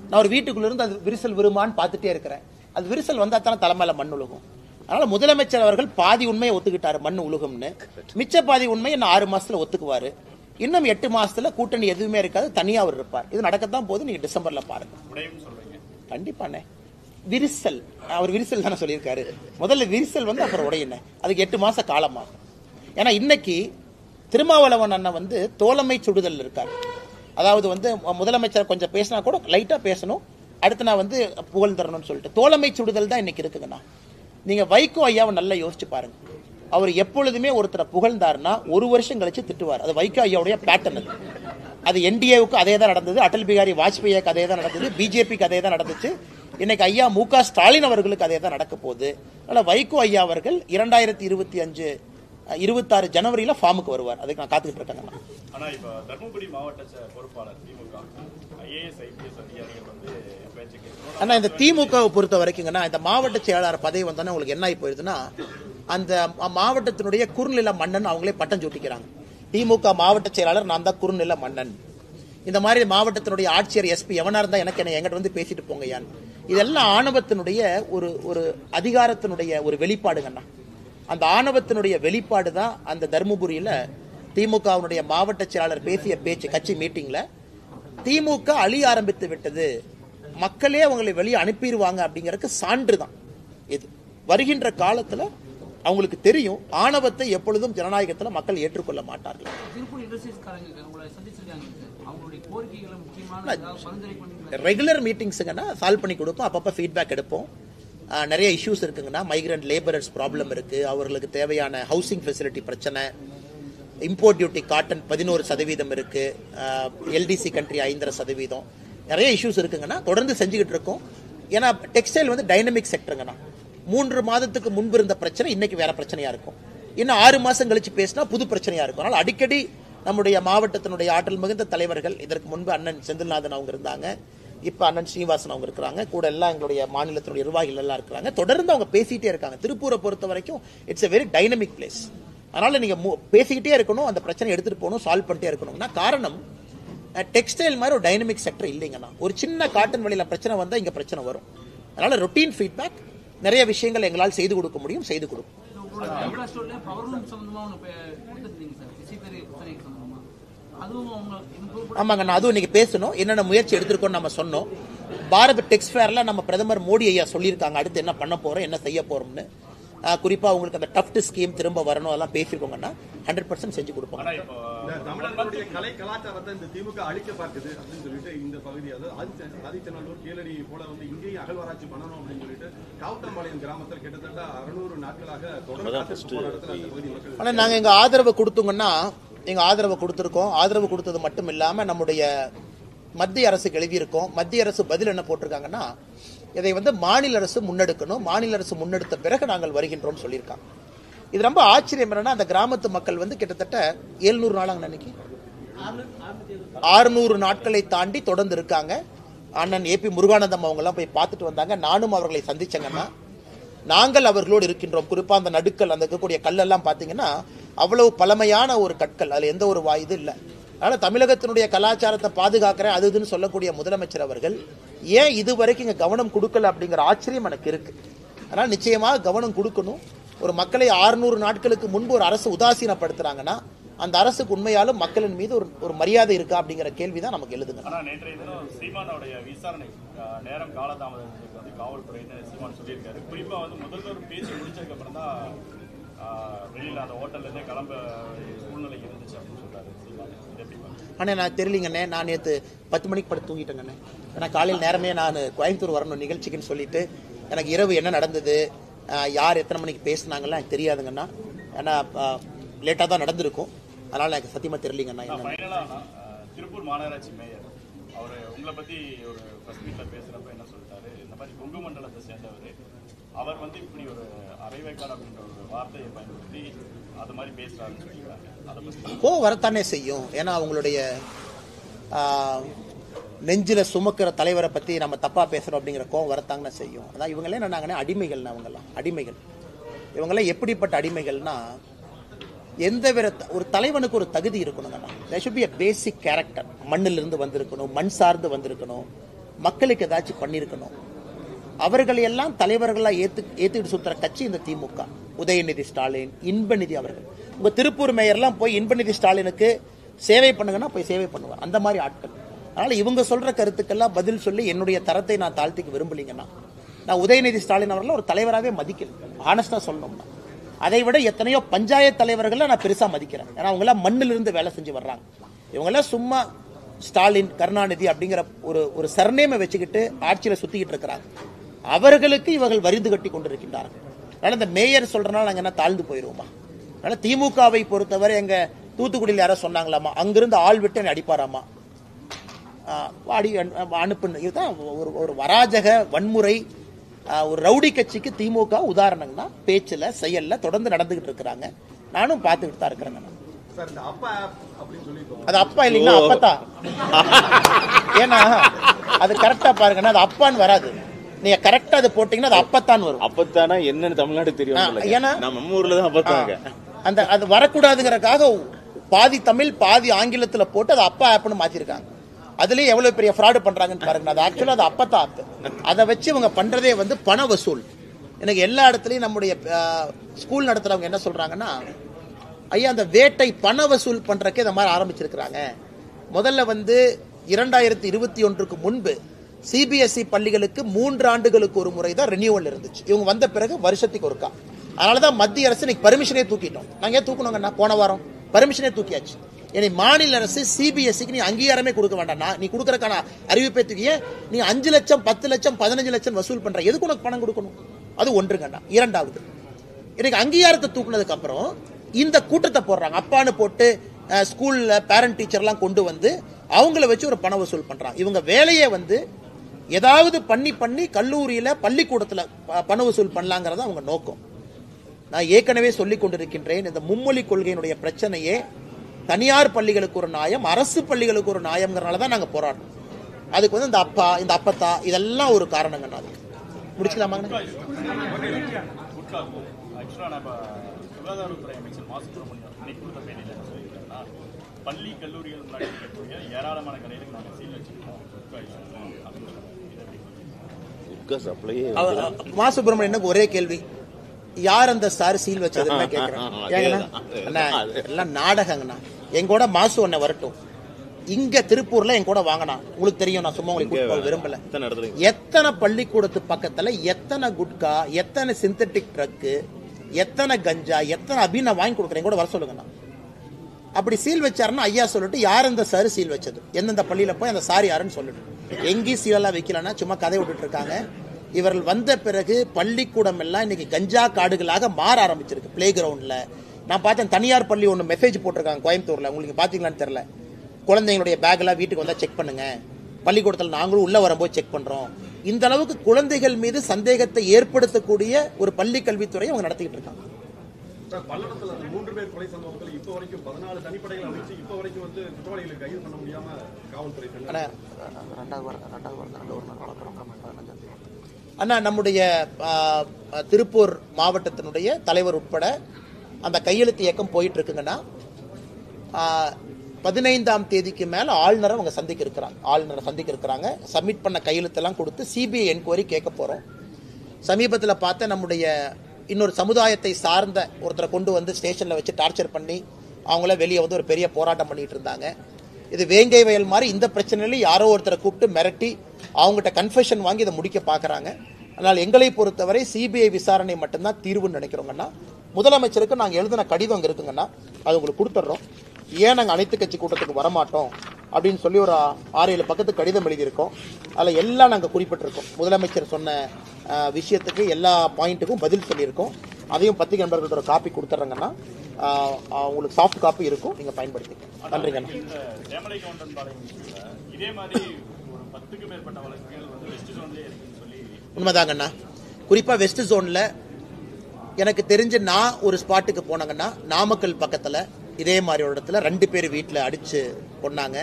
நான் ஒரு வீட்டுக்குள்ள இருந்து அது விரிசல் விழுமான்னு பார்த்துட்டே இருக்கிறேன். அது விரிசல் வந்தா தானே தலைமையில மண் விழுகும். அதனால முதலமைச்சர் அவர்கள் பாதி உண்மையை ஒத்துக்கிட்டாரு மண் உலகம்னு. மிச்ச பாதி உண்மையை இன்னும் 6 மாசத்துல ஒத்துக்குவாரு. இன்னும் 8 மாசத்துல கூட்டணி எதுவுமே இருக்காது, தனியா அவர் இருப்பார். இது நடக்கத்தான் போது. நீங்க டிசம்பர்ல பாருங்க. கண்டிப்பாண்ணே. விரிசல், அவர் விரிசல் தானே சொல்லியிருக்காரு. முதல்ல விரிசல் வந்து அப்புறம் உடையின. அதுக்கு 8 மாச காலமாகும். ஏன்னா இன்னைக்கு திருமாவளவன் அண்ணன் வந்து தோழமை சுடுதல் இருக்காரு. அதாவது வந்து முதலமைச்சர் கொஞ்சம் பேசினா கூட லைட்டா பேசணும், அடுத்து நான் வந்து புகழ் தரணும்னு சொல்லிட்டு தோழமை சுடுதல் தான் இன்னைக்கு இருக்குங்கண்ணா. நீங்க வைகோ ஐயாவை நல்லா யோசிச்சு பாருங்க. அவர் எப்பொழுதுமே ஒருத்தரை புகழ்ந்தாருன்னா 1 வருஷம் கழிச்சு திட்டுவார். அது வைகோ ஐயாவுடைய பேட்டர்ன். அது என்டிஏவுக்கு அதே தான் நடந்தது, அடல் பிகாரி வாஜ்பேயிக்கு அதே தான் நடந்தது, பிஜேபிக்கு அதே தான் நடந்துச்சு. இன்னைக்கு ஐயா மு.க. ஸ்டாலின் அவர்களுக்கு அதே தான் நடக்க போகுது. அதனால வைகோ ஐயா அவர்கள் 2025-26 ஜனவரியில ஃபார்முக்கு வருவார். அதுக்கு நான் காத்துக்கிட்டு இருக்கேன். ஆனா இப்ப தர்மபுரி மாவட்ட பொறுப்பாளர் திமுக ஐஏஎஸ் ஐபிஎஸ் அதிகாரிகள் வந்து ஆனா இந்த திமுகவை பொறுத்த வரைக்குங்கன்னா இந்த மாவட்ட செயலாளர் பதவி வந்தோன்னா உங்களுக்கு என்ன ஆகி போயிருதுன்னா அந்த மாவட்டத்தினுடைய குறுநில மன்னன் அவங்களே பட்டம் சூட்டிக்கிறாங்க. திமுக மாவட்ட செயலாளர் நான் தான் குறுநில மன்னன். இந்த மாதிரி மாவட்டத்தினுடைய ஆட்சியர் எஸ்பி எவனா இருந்தா எனக்கு என்ன எங்கிட்ட வந்து பேசிட்டு போங்க யான். இதெல்லாம் ஆணவத்தினுடைய ஒரு அதிகாரத்தினுடைய ஒரு வெளிப்பாடுங்கண்ணா. அந்த ஆணவத்தினுடைய வெளிப்பாடு தான் அந்த தர்மபுரியில திமுகவுடைய மாவட்ட செயலாளர் பேசிய பேச்சு கட்சி மீட்டிங்ல. திமுக அழிய ஆரம்பித்து விட்டது, மக்களே அவங்களை வெளியே அனுப்பிடுவாங்க அப்படிங்கறதுக்கு சான்று தான் இது. வருகின்ற காலத்துல அவங்களுக்கு தெரியும் ஆணவத்தை எப்பொழுதும் ஜனநாயகத்துல மக்கள் ஏற்றுக்கொள்ள மாட்டார்கள். ரெகுலர் மீட்டிங்ஸ்ங்கன்னா சால்வ் பண்ணி கொடுப்போம், அப்பப்ப ஃபீட்பேக் எடுப்போம். நிறைய இஷ்யூஸ் இருக்குங்கன்னா மைக்ரண்ட் லேபரர்ஸ் ப்ராப்ளம் இருக்கு, அவர்களுக்கு தேவையான ஹவுசிங் ஃபெசிலிட்டி பிரச்சனை, இம்போர்ட் டியூட்டி காட்டன் 11% இருக்கு, எல்டிசி கண்ட்ரி 5.5%, நிறைய இஷ்யூஸ் இருக்குங்கன்னா தொடர்ந்து செஞ்சுக்கிட்டு இருக்கோம். ஏன்னா டெக்ஸ்டைல் வந்து டைனமிக் செக்டருங்கண்ணா. 3 மாதத்துக்கு முன்பு இருந்த பிரச்சனை இன்னைக்கு வேற பிரச்சனையா இருக்கும், இன்னும் 6 மாசம் கழிச்சு பேசினா புது பிரச்சனையா இருக்கும். அதனால அடிக்கடி நம்முடைய மாவட்டத்தினுடைய ஆற்றல் மிகுந்த தலைவர்கள், இதற்கு முன்பு அண்ணன் செந்தில்நாதன் அவங்க இருந்தாங்க, இப்ப அண்ணன் ஸ்ரீனிவாசன் அவங்க இருக்கிறாங்க, கூட எல்லாம் எங்களுடைய மாநிலத்தினுடைய நிர்வாகிகள் எல்லாம் இருக்கிறாங்க. தொடர்ந்து அவங்க பேசிட்டே இருக்காங்க. திருப்பூரை பொறுத்த வரைக்கும் it's a very dynamic place. அதனால நீங்க பேசிக்கிட்டே இருக்கணும், அந்த பிரச்சனை எடுத்துட்டு போகணும், சால்வ் பண்ணிட்டே இருக்கணும்னா காரணம் டெக்ஸ்டைல் மாதிரி ஒரு டைனமிக் செக்டர் இல்லைங்கண்ணா. ஒரு சின்ன காட்டன் வழியில பிரச்சனை வந்தா இங்க பிரச்சனை வரும். அதனால ரொட்டீன் ஃபீட்பேக், நிறைய விஷயங்கள் எங்களால் செய்து கொடுக்க முடியும், செய்து கொடுக்கும். ஆமாங்க, நான் அதுவும் இன்னைக்கு பேசணும், என்னென்ன முயற்சி எடுத்திருக்கோம் நம்ம சொன்னோம். பாரத் டெக்ஸ் ஃபேர்ல நம்ம பிரதமர் மோடி ஐயா சொல்லியிருக்காங்க அடுத்து என்ன பண்ண போறோம், என்ன செய்ய போறோம்னு. குறிப்பா உங்களுக்கு அந்த டஃப்ட் ஸ்கீம் திரும்ப வரணும், அதெல்லாம் பேசிருக்கோங்கன்னா 100% செஞ்சு கொடுப்போம். தமிழ்நாட்டுடைய கலை கலாச்சாரத்தை இந்த திமுக அழிக்க பார்க்குது அப்படின்னு சொல்லிட்டு இந்த பகுதி, அதாவது ஆதிச்சநல்லூர் கீழடி போல வந்து இங்கேயும் அகழ்வாராய்ச்சி பண்ணணும் அப்படின்னு சொல்லிட்டு காவுத்தம்பாளையம் கிராமத்தில் கிட்டத்தட்ட 600 நாட்களாக தொடர்ந்து. ஆனா நாங்க எங்க ஆதரவு கொடுத்தோங்கன்னா எங்க ஆதரவு கொடுத்திருக்கோம். ஆதரவு கொடுத்தது மட்டும் இல்லாம நம்முடைய மத்திய அரசுக்கு எழுதியிருக்கோம். மத்திய அரசு பதில் என்ன போட்டிருக்காங்கன்னா, இதை வந்து மாநில அரசு முன்னெடுக்கணும், மாநில அரசு முன்னெடுத்த பிறகு நாங்கள் வருகின்றோம் சொல்லியிருக்காங்க. இது ரொம்ப ஆச்சரியம் என்னன்னா, அந்த கிராமத்து மக்கள் வந்து கிட்டத்தட்ட 700 நாளாங்க, அன்னைக்கு 600 நாட்களை தாண்டி தொடர்ந்து இருக்காங்க. அண்ணன் ஏபி முருகானந்தம் அவங்க எல்லாம் போய் பார்த்துட்டு வந்தாங்க. நானும் அவர்களை சந்திச்சேங்கன்னா, நாங்கள் அவர்களோடு இருக்கின்றோம். குறிப்பா அந்த நடுக்கல், அந்த இருக்கக்கூடிய கல்லெல்லாம் பாத்தீங்கன்னா அவ்வளவு பழமையான ஒரு கற்கள், அதுல எந்த ஒரு இது இல்லை. அதனால தமிழகத்தினுடைய கலாச்சாரத்தை பாதுகாக்கிற அது இதுன்னு சொல்லக்கூடிய முதலமைச்சர் அவர்கள் ஏன் இதுவரைக்கும் இங்க கவனம் கொடுக்கல அப்படிங்கிற ஆச்சரியம் எனக்கு இருக்கு. அதனால நிச்சயமாக கவனம் கொடுக்கணும். ஒரு மக்களை 600 நாட்களுக்கு முன்பு ஒரு அரசு உதாசீனப்படுத்துறாங்கன்னா அந்த அரசுக்கு உண்மையாலும் மக்களின் மீது ஒரு மரியாதை இருக்கா அப்படிங்கிற கேள்விதான் நமக்கு எழுதுங்க. ஆனா நேற்றைய தினம் சீமானோடைய விசாரணை நேரம் காலதாமதத்துக்கு வந்து காவல்துறையினர் சீமான் சொல்லியிருக்காரு. குறிப்பா வந்து முதல்வர் பேசி முடிச்சதுக்கு அப்புறம் தான் வெளியில அந்த ஹோட்டல்ல இருந்தே கிளம்ப சூழ்நிலை இருந்துச்சு அப்படின்னு சொல்றாரு. இதை எப்படி பாக்குறீங்க? அண்ணே நான் தெரியலிங்கண்ணே, நான் நேற்று 10 மணிக்கு படுத்து தூங்கிட்டேங்கண்ணே. ஏன்னா காலையில் நேரமே நான் கோயம்புத்தூர் வரணும் நிகழ்ச்சிக்குன்னு சொல்லிட்டு எனக்கு இரவு என்ன நடந்தது, யார் எத்தனை மணிக்கு பேசினாங்கலாம் எனக்கு தெரியாதுங்கண்ணா. ஏன்னா லேட்டாக தான் நடந்திருக்கும், அதனால் எனக்கு சத்தியமாக தெரியலிங்கண்ணா. ஃபைனலாக திருப்பூர் மாநகராட்சி மேயர் அவர் உங்களை பற்றி ஒரு ஃபர்ஸ்ட் மீட்டில் பேசுகிறப்ப என்ன சொல்லிட்டாரு, இந்த மாதிரி கொங்கு மண்டலத்தை சேர்ந்தவர் அவர் வந்து இப்படி ஒரு அரைவேக்காடு அப்படின்ற ஒரு வார்த்தையை பயன்படுத்தி அது மாதிரி பேசுகிறாருன்னு சொல்லிக்கிறாங்க. அதை பற்றி வரத்தானே செய்யும். ஏன்னா அவங்களுடைய நெஞ்சில் சுமக்கிற தலைவரை பற்றி நம்ம தப்பாக பேசுகிறோம் அப்படிங்கிற கோவம் வரத்தாங்கன்னு செய்யும். அதான் இவங்களே என்னன்னாங்கண்ணே அடிமைகள்னா, அவங்கெல்லாம் அடிமைகள். இவங்கெல்லாம் எப்படிப்பட்ட அடிமைகள்னா, எந்த வித ஒரு தலைவனுக்கு ஒரு தகுதி இருக்கணுங்கண்ணா. There should be a basic character. மண்ணிலிருந்து வந்திருக்கணும், மண் சார்ந்து வந்திருக்கணும், மக்களுக்கு ஏதாச்சும் பண்ணியிருக்கணும். அவர்களை எல்லாம் தலைவர்களாக ஏற்றுக்கிட்டு சுற்றுற கட்சி இந்த திமுக. உதயநிதி ஸ்டாலின், இன்பநிதி அவர்கள். உங்கள் திருப்பூர் மேயர்லாம் போய் இன்பநிதி ஸ்டாலினுக்கு சேவை பண்ணுங்கன்னா போய் சேவை பண்ணுவார், அந்த மாதிரி ஆட்கள். அதனால் இவங்க சொல்கிற கருத்துக்கெல்லாம் பதில் சொல்லி என்னுடைய தரத்தை நான் தாழ்த்திக்க விரும்பலிங்கன்னா, நான் உதயநிதி ஸ்டாலின் அவர்கள் ஒரு தலைவராகவே மதிக்கல, ஆனஸ்டாக சொல்லணும்னா. அதை விட எத்தனையோ பஞ்சாயத்து தலைவர்களை நான் பெருசாக மதிக்கிறேன். ஏன்னா அவங்களாம் மண்ணிலிருந்து வேலை செஞ்சு வர்றாங்க. இவங்கெல்லாம் சும்மா ஸ்டாலின், கருணாநிதி அப்படிங்கிற ஒரு சர்நேமை வச்சுக்கிட்டு ஆட்சியில் சுற்றிக்கிட்டு இருக்கிறாங்க. அவர்களுக்கு இவர்கள் வரிந்து கட்டி கொண்டிருக்கின்றார்கள். அதனால் இந்த மேயர் சொல்றதுனால நாங்கள் என்ன தாழ்ந்து போயிடுவோமா? அதனால் திமுகவை பொறுத்தவரை எங்க தூத்துக்குடியில் யாரோ சொன்னாங்களாமா, அங்கிருந்து ஆள் விட்டு என்னை அடிப்பாராமா, அனுப்புன்னு. இதுதான் ஒரு வராஜக வன்முறை, ஒரு ரவுடி கட்சிக்கு திமுக உதாரணம்னா பேச்சுல செயல்ல தொடர்ந்து நடந்துகிட்டு இருக்கிறாங்க. நானும் பார்த்துக்கிட்டு தான் இருக்கிறேன். அது அப்பா இல்லைன்னா அப்பத்தான். ஏன்னா அது கரெக்டா பாருங்கன்னா அது அப்பான்னு வராது, நீங்க கரெக்டா அது போட்டீங்கன்னா அது அப்பத்தான் வரும். அப்பத்தானா என்னன்னு தமிழ்நாடு தெரியும். ஏன்னா நம்ம ஊர்ல தான் அப்பத்தாங்க. அந்த அது வரக்கூடாதுங்கிறதுக்காக பாதி தமிழ் பாதி ஆங்கிலத்துல போட்டு அது அப்பா ஆப்னு மாத்திருக்காங்க. அதுலயே எவ்வளவு பெரிய ஃப்ராடு பண்றாங்கன்னு பாருங்க. அது ஆக்சுவலா அது அப்பத்தான் ஆப். அதை வச்சு இவங்க பண்றதே வந்து பண வசூல். எனக்கு எல்லா இடத்துலயும் நம்முடைய ஸ்கூல் நடத்துறவங்க என்ன சொல்றாங்கன்னா, ஐயா அந்த வேட்டை பண வசூல் பண்றதுக்கு இந்த மாதிரி ஆரம்பிச்சிருக்கிறாங்க. முதல்ல வந்து 2021க்கு முன்பு சிபிஎஸ்இ பள்ளிகளுக்கு 3 ஆண்டுகளுக்கு ஒரு முறை தான் ரெனியூவல் இருந்துச்சு. இவங்க வந்த பிறகு வருஷத்துக்கு ஒருக்கா. அதனாலதான் மத்திய அரசு இன்னைக்கு பர்மிஷனே தூக்கிட்டோம். நாங்க ஏன் தூக்கணுங்கன்னா போன வாரம் பர்மிஷனே தூக்கியாச்சு. இனி மாநில அரசு சிபிஎஸ்சிக்கு நீ அங்கீகாரமே கொடுக்க வேண்டாம், நீ கொடுக்கறதுக்கான அறிவிப்பை தூக்கிய நீ 5 லட்சம் 10 லட்சம் 15 லட்சம் வசூல் பண்ற, எதுக்கு உனக்கு பணம் கொடுக்கணும்? அது ஒன்றுங்கண்ணா. இரண்டாவது, இன்னைக்கு அங்கீகாரத்தை தூக்குனதுக்கு அப்புறம் இந்த கூட்டத்தை போடுறாங்க. அப்பான்னு போட்டு ஸ்கூல்ல பேரண்ட் டீச்சர்லாம் கொண்டு வந்து அவங்கள வச்சு ஒரு பண வசூல் பண்றாங்க. இவங்க வேலையை வந்து ஏதாவது பண்ணி கல்லூரியில பள்ளிக்கூடத்துல பண வசூல் பண்ணலாங்கிறத அவங்க நோக்கம். நான் ஏற்கனவே சொல்லிக் கொண்டிருக்கின்றேன், இந்த மும்மொழி கொள்கையினுடைய பிரச்சனையே தனியார் பள்ளிகளுக்கு ஒரு நியாயம், அரசு பள்ளிகளுக்கு ஒரு நியாயம்ங்கிறனால தான் நாங்க போராடுறோம். அதுக்கு வந்து இந்த அப்பா இந்த அப்பத்தா இதெல்லாம் ஒரு காரணங்கண்ணா. அதுக்கு முடிச்சுக்கலாமாங்க. சுகாதாரத்துறை அமைச்சர் மா சுப்பிரமணியன் இன்னைக்கு கொடுத்த பேட்டியில் என்ன சொல்லியிருக்காருன்னா, பள்ளி கல்லூரிகள் முன்னாடி இருக்கக்கூடிய ஏராளமான கடைகளுக்கு நாங்கள் சீல் வச்சிருக்கோம். மா சுப்பிரமணியனுக்கு ஒரே கேள்வி, யார் அந்த சார் சீல் வச்சதுன்னு கேட்கிறேன். எல்லாம் நாடகங்கண்ணா. எங்கூட மாசு ஒன்ன வரட்டும், இங்க திருப்பூர்ல என் கூட வாங்கினா உங்களுக்கு தெரியும். நான் சும்மா உங்களுக்கு விரும்பல. எத்தனை பள்ளிக்கூடத்து பக்கத்துல எத்தனை குட்கா, எத்தனை சிந்தட்டிக் ட்ரக்கு, எத்தனை கஞ்சா, எத்தனை அபி நான் வாங்கி கொடுக்குறேன், கூட வர சொல்லுங்கண்ணா. அப்படி சீல் வச்சாருன்னா ஐயா சொல்லிட்டு யார் அந்த சார் சீல் வச்சது, எந்தெந்த பள்ளியில போய் அந்த சார் யாருன்னு சொல்லிட்டு. எங்கேயும் சீலெல்லாம் வைக்கலன்னா சும்மா கதை விட்டுட்டு இருக்காங்க. இவர்கள் வந்த பிறகு பள்ளிக்கூடம் எல்லாம் இன்னைக்கு கஞ்சா காடுகளாக மாற ஆரம்பிச்சிருக்கு. பிளே கிரவுண்ட்ல நான் பார்த்தேன், தனியார் பள்ளி ஒன்று மெசேஜ் போட்டிருக்காங்க கோயம்புத்தூர்ல, உங்களுக்கு பாத்தீங்களான்னு தெரியல. குழந்தைங்களுடைய பேக் எல்லாம் வீட்டுக்கு வந்தா செக் பண்ணுங்க, பள்ளிக்கூடத்தில் நாங்களும் உள்ள வரும்போது செக் பண்றோம். இந்த அளவுக்கு குழந்தைகள் மீது சந்தேகத்தை ஏற்படுத்தக்கூடிய ஒரு பள்ளி கல்வித்துறையை அவங்க நடத்திக்கிட்டு இருக்காங்க. பல்லடத்துல 3 பேர் கொலை சம்பவத்தில் இப்ப வரைக்கும் 14 தனிப்படைகள் அமைச்சு இப்ப வரைக்கும் வந்து குற்றவாளிகளை கைது பண்ண முடியாம காவல்துறை. அண்ணா நம்முடைய திருப்பூர் மாவட்டத்தினுடைய தலைவர் உட்பட அந்த கையெழுத்து இயக்கம் போயிட்டு இருக்குங்கன்னா, 15ஆம் தேதிக்கு மேல ஆளுநரை அவங்க சந்திக்க இருக்கிறாங்க. சப்மிட் பண்ண கையெழுத்தெல்லாம் கொடுத்து சிபிஐ என்கொயரி கேட்க போறோம். சமீபத்தில் பார்த்த நம்முடைய இன்னொரு சமுதாயத்தை சார்ந்த ஒருத்தரை கொண்டு வந்து ஸ்டேஷன்ல வச்சு டார்ச்சர் பண்ணி அவங்கள வெளியே வந்து ஒரு பெரிய போராட்டம் பண்ணிட்டு இருந்தாங்க. இது வேங்கை வயல் மாதிரி இந்த பிரச்சனையில யாரோ ஒருத்தரை கூப்பிட்டு மிரட்டி அவங்ககிட்ட கன்ஃபெஷன் வாங்கி இதை முடிக்க பாக்குறாங்க. அதனால் எங்களை பொறுத்தவரை சிபிஐ விசாரணை மட்டும்தான் தீர்வுன்னு நினைக்கிறோங்கன்னா, முதலமைச்சருக்கு நாங்கள் எழுதின கடிதம் அங்கே இருக்குங்கன்னா அது உங்களுக்கு கொடுத்துட்றோம். ஏன் நாங்கள் அனைத்து கட்சி கூட்டத்துக்கு வரமாட்டோம் அப்படின்னு சொல்லி ஒரு 6-7 பக்கத்துக்கு கடிதம் எழுதியிருக்கோம். அதில் எல்லாம் நாங்கள் குறிப்பிட்டிருக்கோம். முதலமைச்சர் சொன்ன விஷயத்துக்கு எல்லா பாயிண்ட்டுக்கும் பதில் சொல்லியிருக்கோம். அதையும் பத்திரிகை நண்பர்களோட ஒரு காப்பி கொடுத்துட்றாங்கன்னா உங்களுக்கு சாஃப்ட் காப்பி இருக்கும், நீங்கள் பயன்படுத்திக்கலாம். நன்றிங்க. தேமலை கவுண்டன் பாளையம் இதே மாதிரி ஒரு 10க்கும் மேற்பட்ட வழக்குகள் வந்து வெஸ்ட் ஜோன்லேயே இருக்குன்னு சொல்லி. உண்மைதாங்கண்ணா. குறிப்பாக வெஸ்ட் ஜோனில் எனக்கு தெரிஞ்சு நான் ஒரு ஸ்பாட்டுக்கு போனாங்கன்னா நாமக்கல் பக்கத்தில் இதே மாதிரி ஒரு இடத்துல 2 பேர் வீட்டில் அடித்து கொண்டாங்க.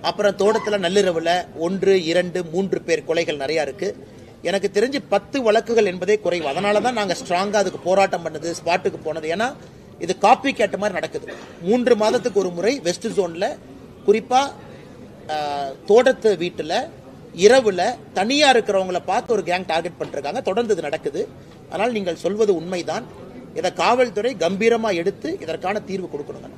அப்புறம் தோட்டத்தில் நள்ளிரவில் 1, 2, 3 பேர் கொலைகள் நிறையா இருக்குது. எனக்கு தெரிஞ்சு 10 வழக்குகள் என்பதே குறைவு. அதனால தான் நாங்கள் ஸ்ட்ராங்காக அதுக்கு போராட்டம் பண்ணது, ஸ்பாட்டுக்கு போனது. ஏன்னா இது காப்பி கேட்ட மாதிரி நடக்குது. 3 மாதத்துக்கு ஒரு முறை வெஸ்ட் ஜோனில் குறிப்பாக தோட்டத்து வீட்டில் இரவில் தனியாக இருக்கிறவங்கள பார்த்து ஒரு கேங் டார்கெட் பண்ணிருக்காங்க. தொடர்ந்து இது நடக்குது. அதனால் நீங்கள் சொல்வது உண்மைதான். இதை காவல்துறை கம்பீரமாக எடுத்து இதற்கான தீர்வு கொடுக்கணுங்க.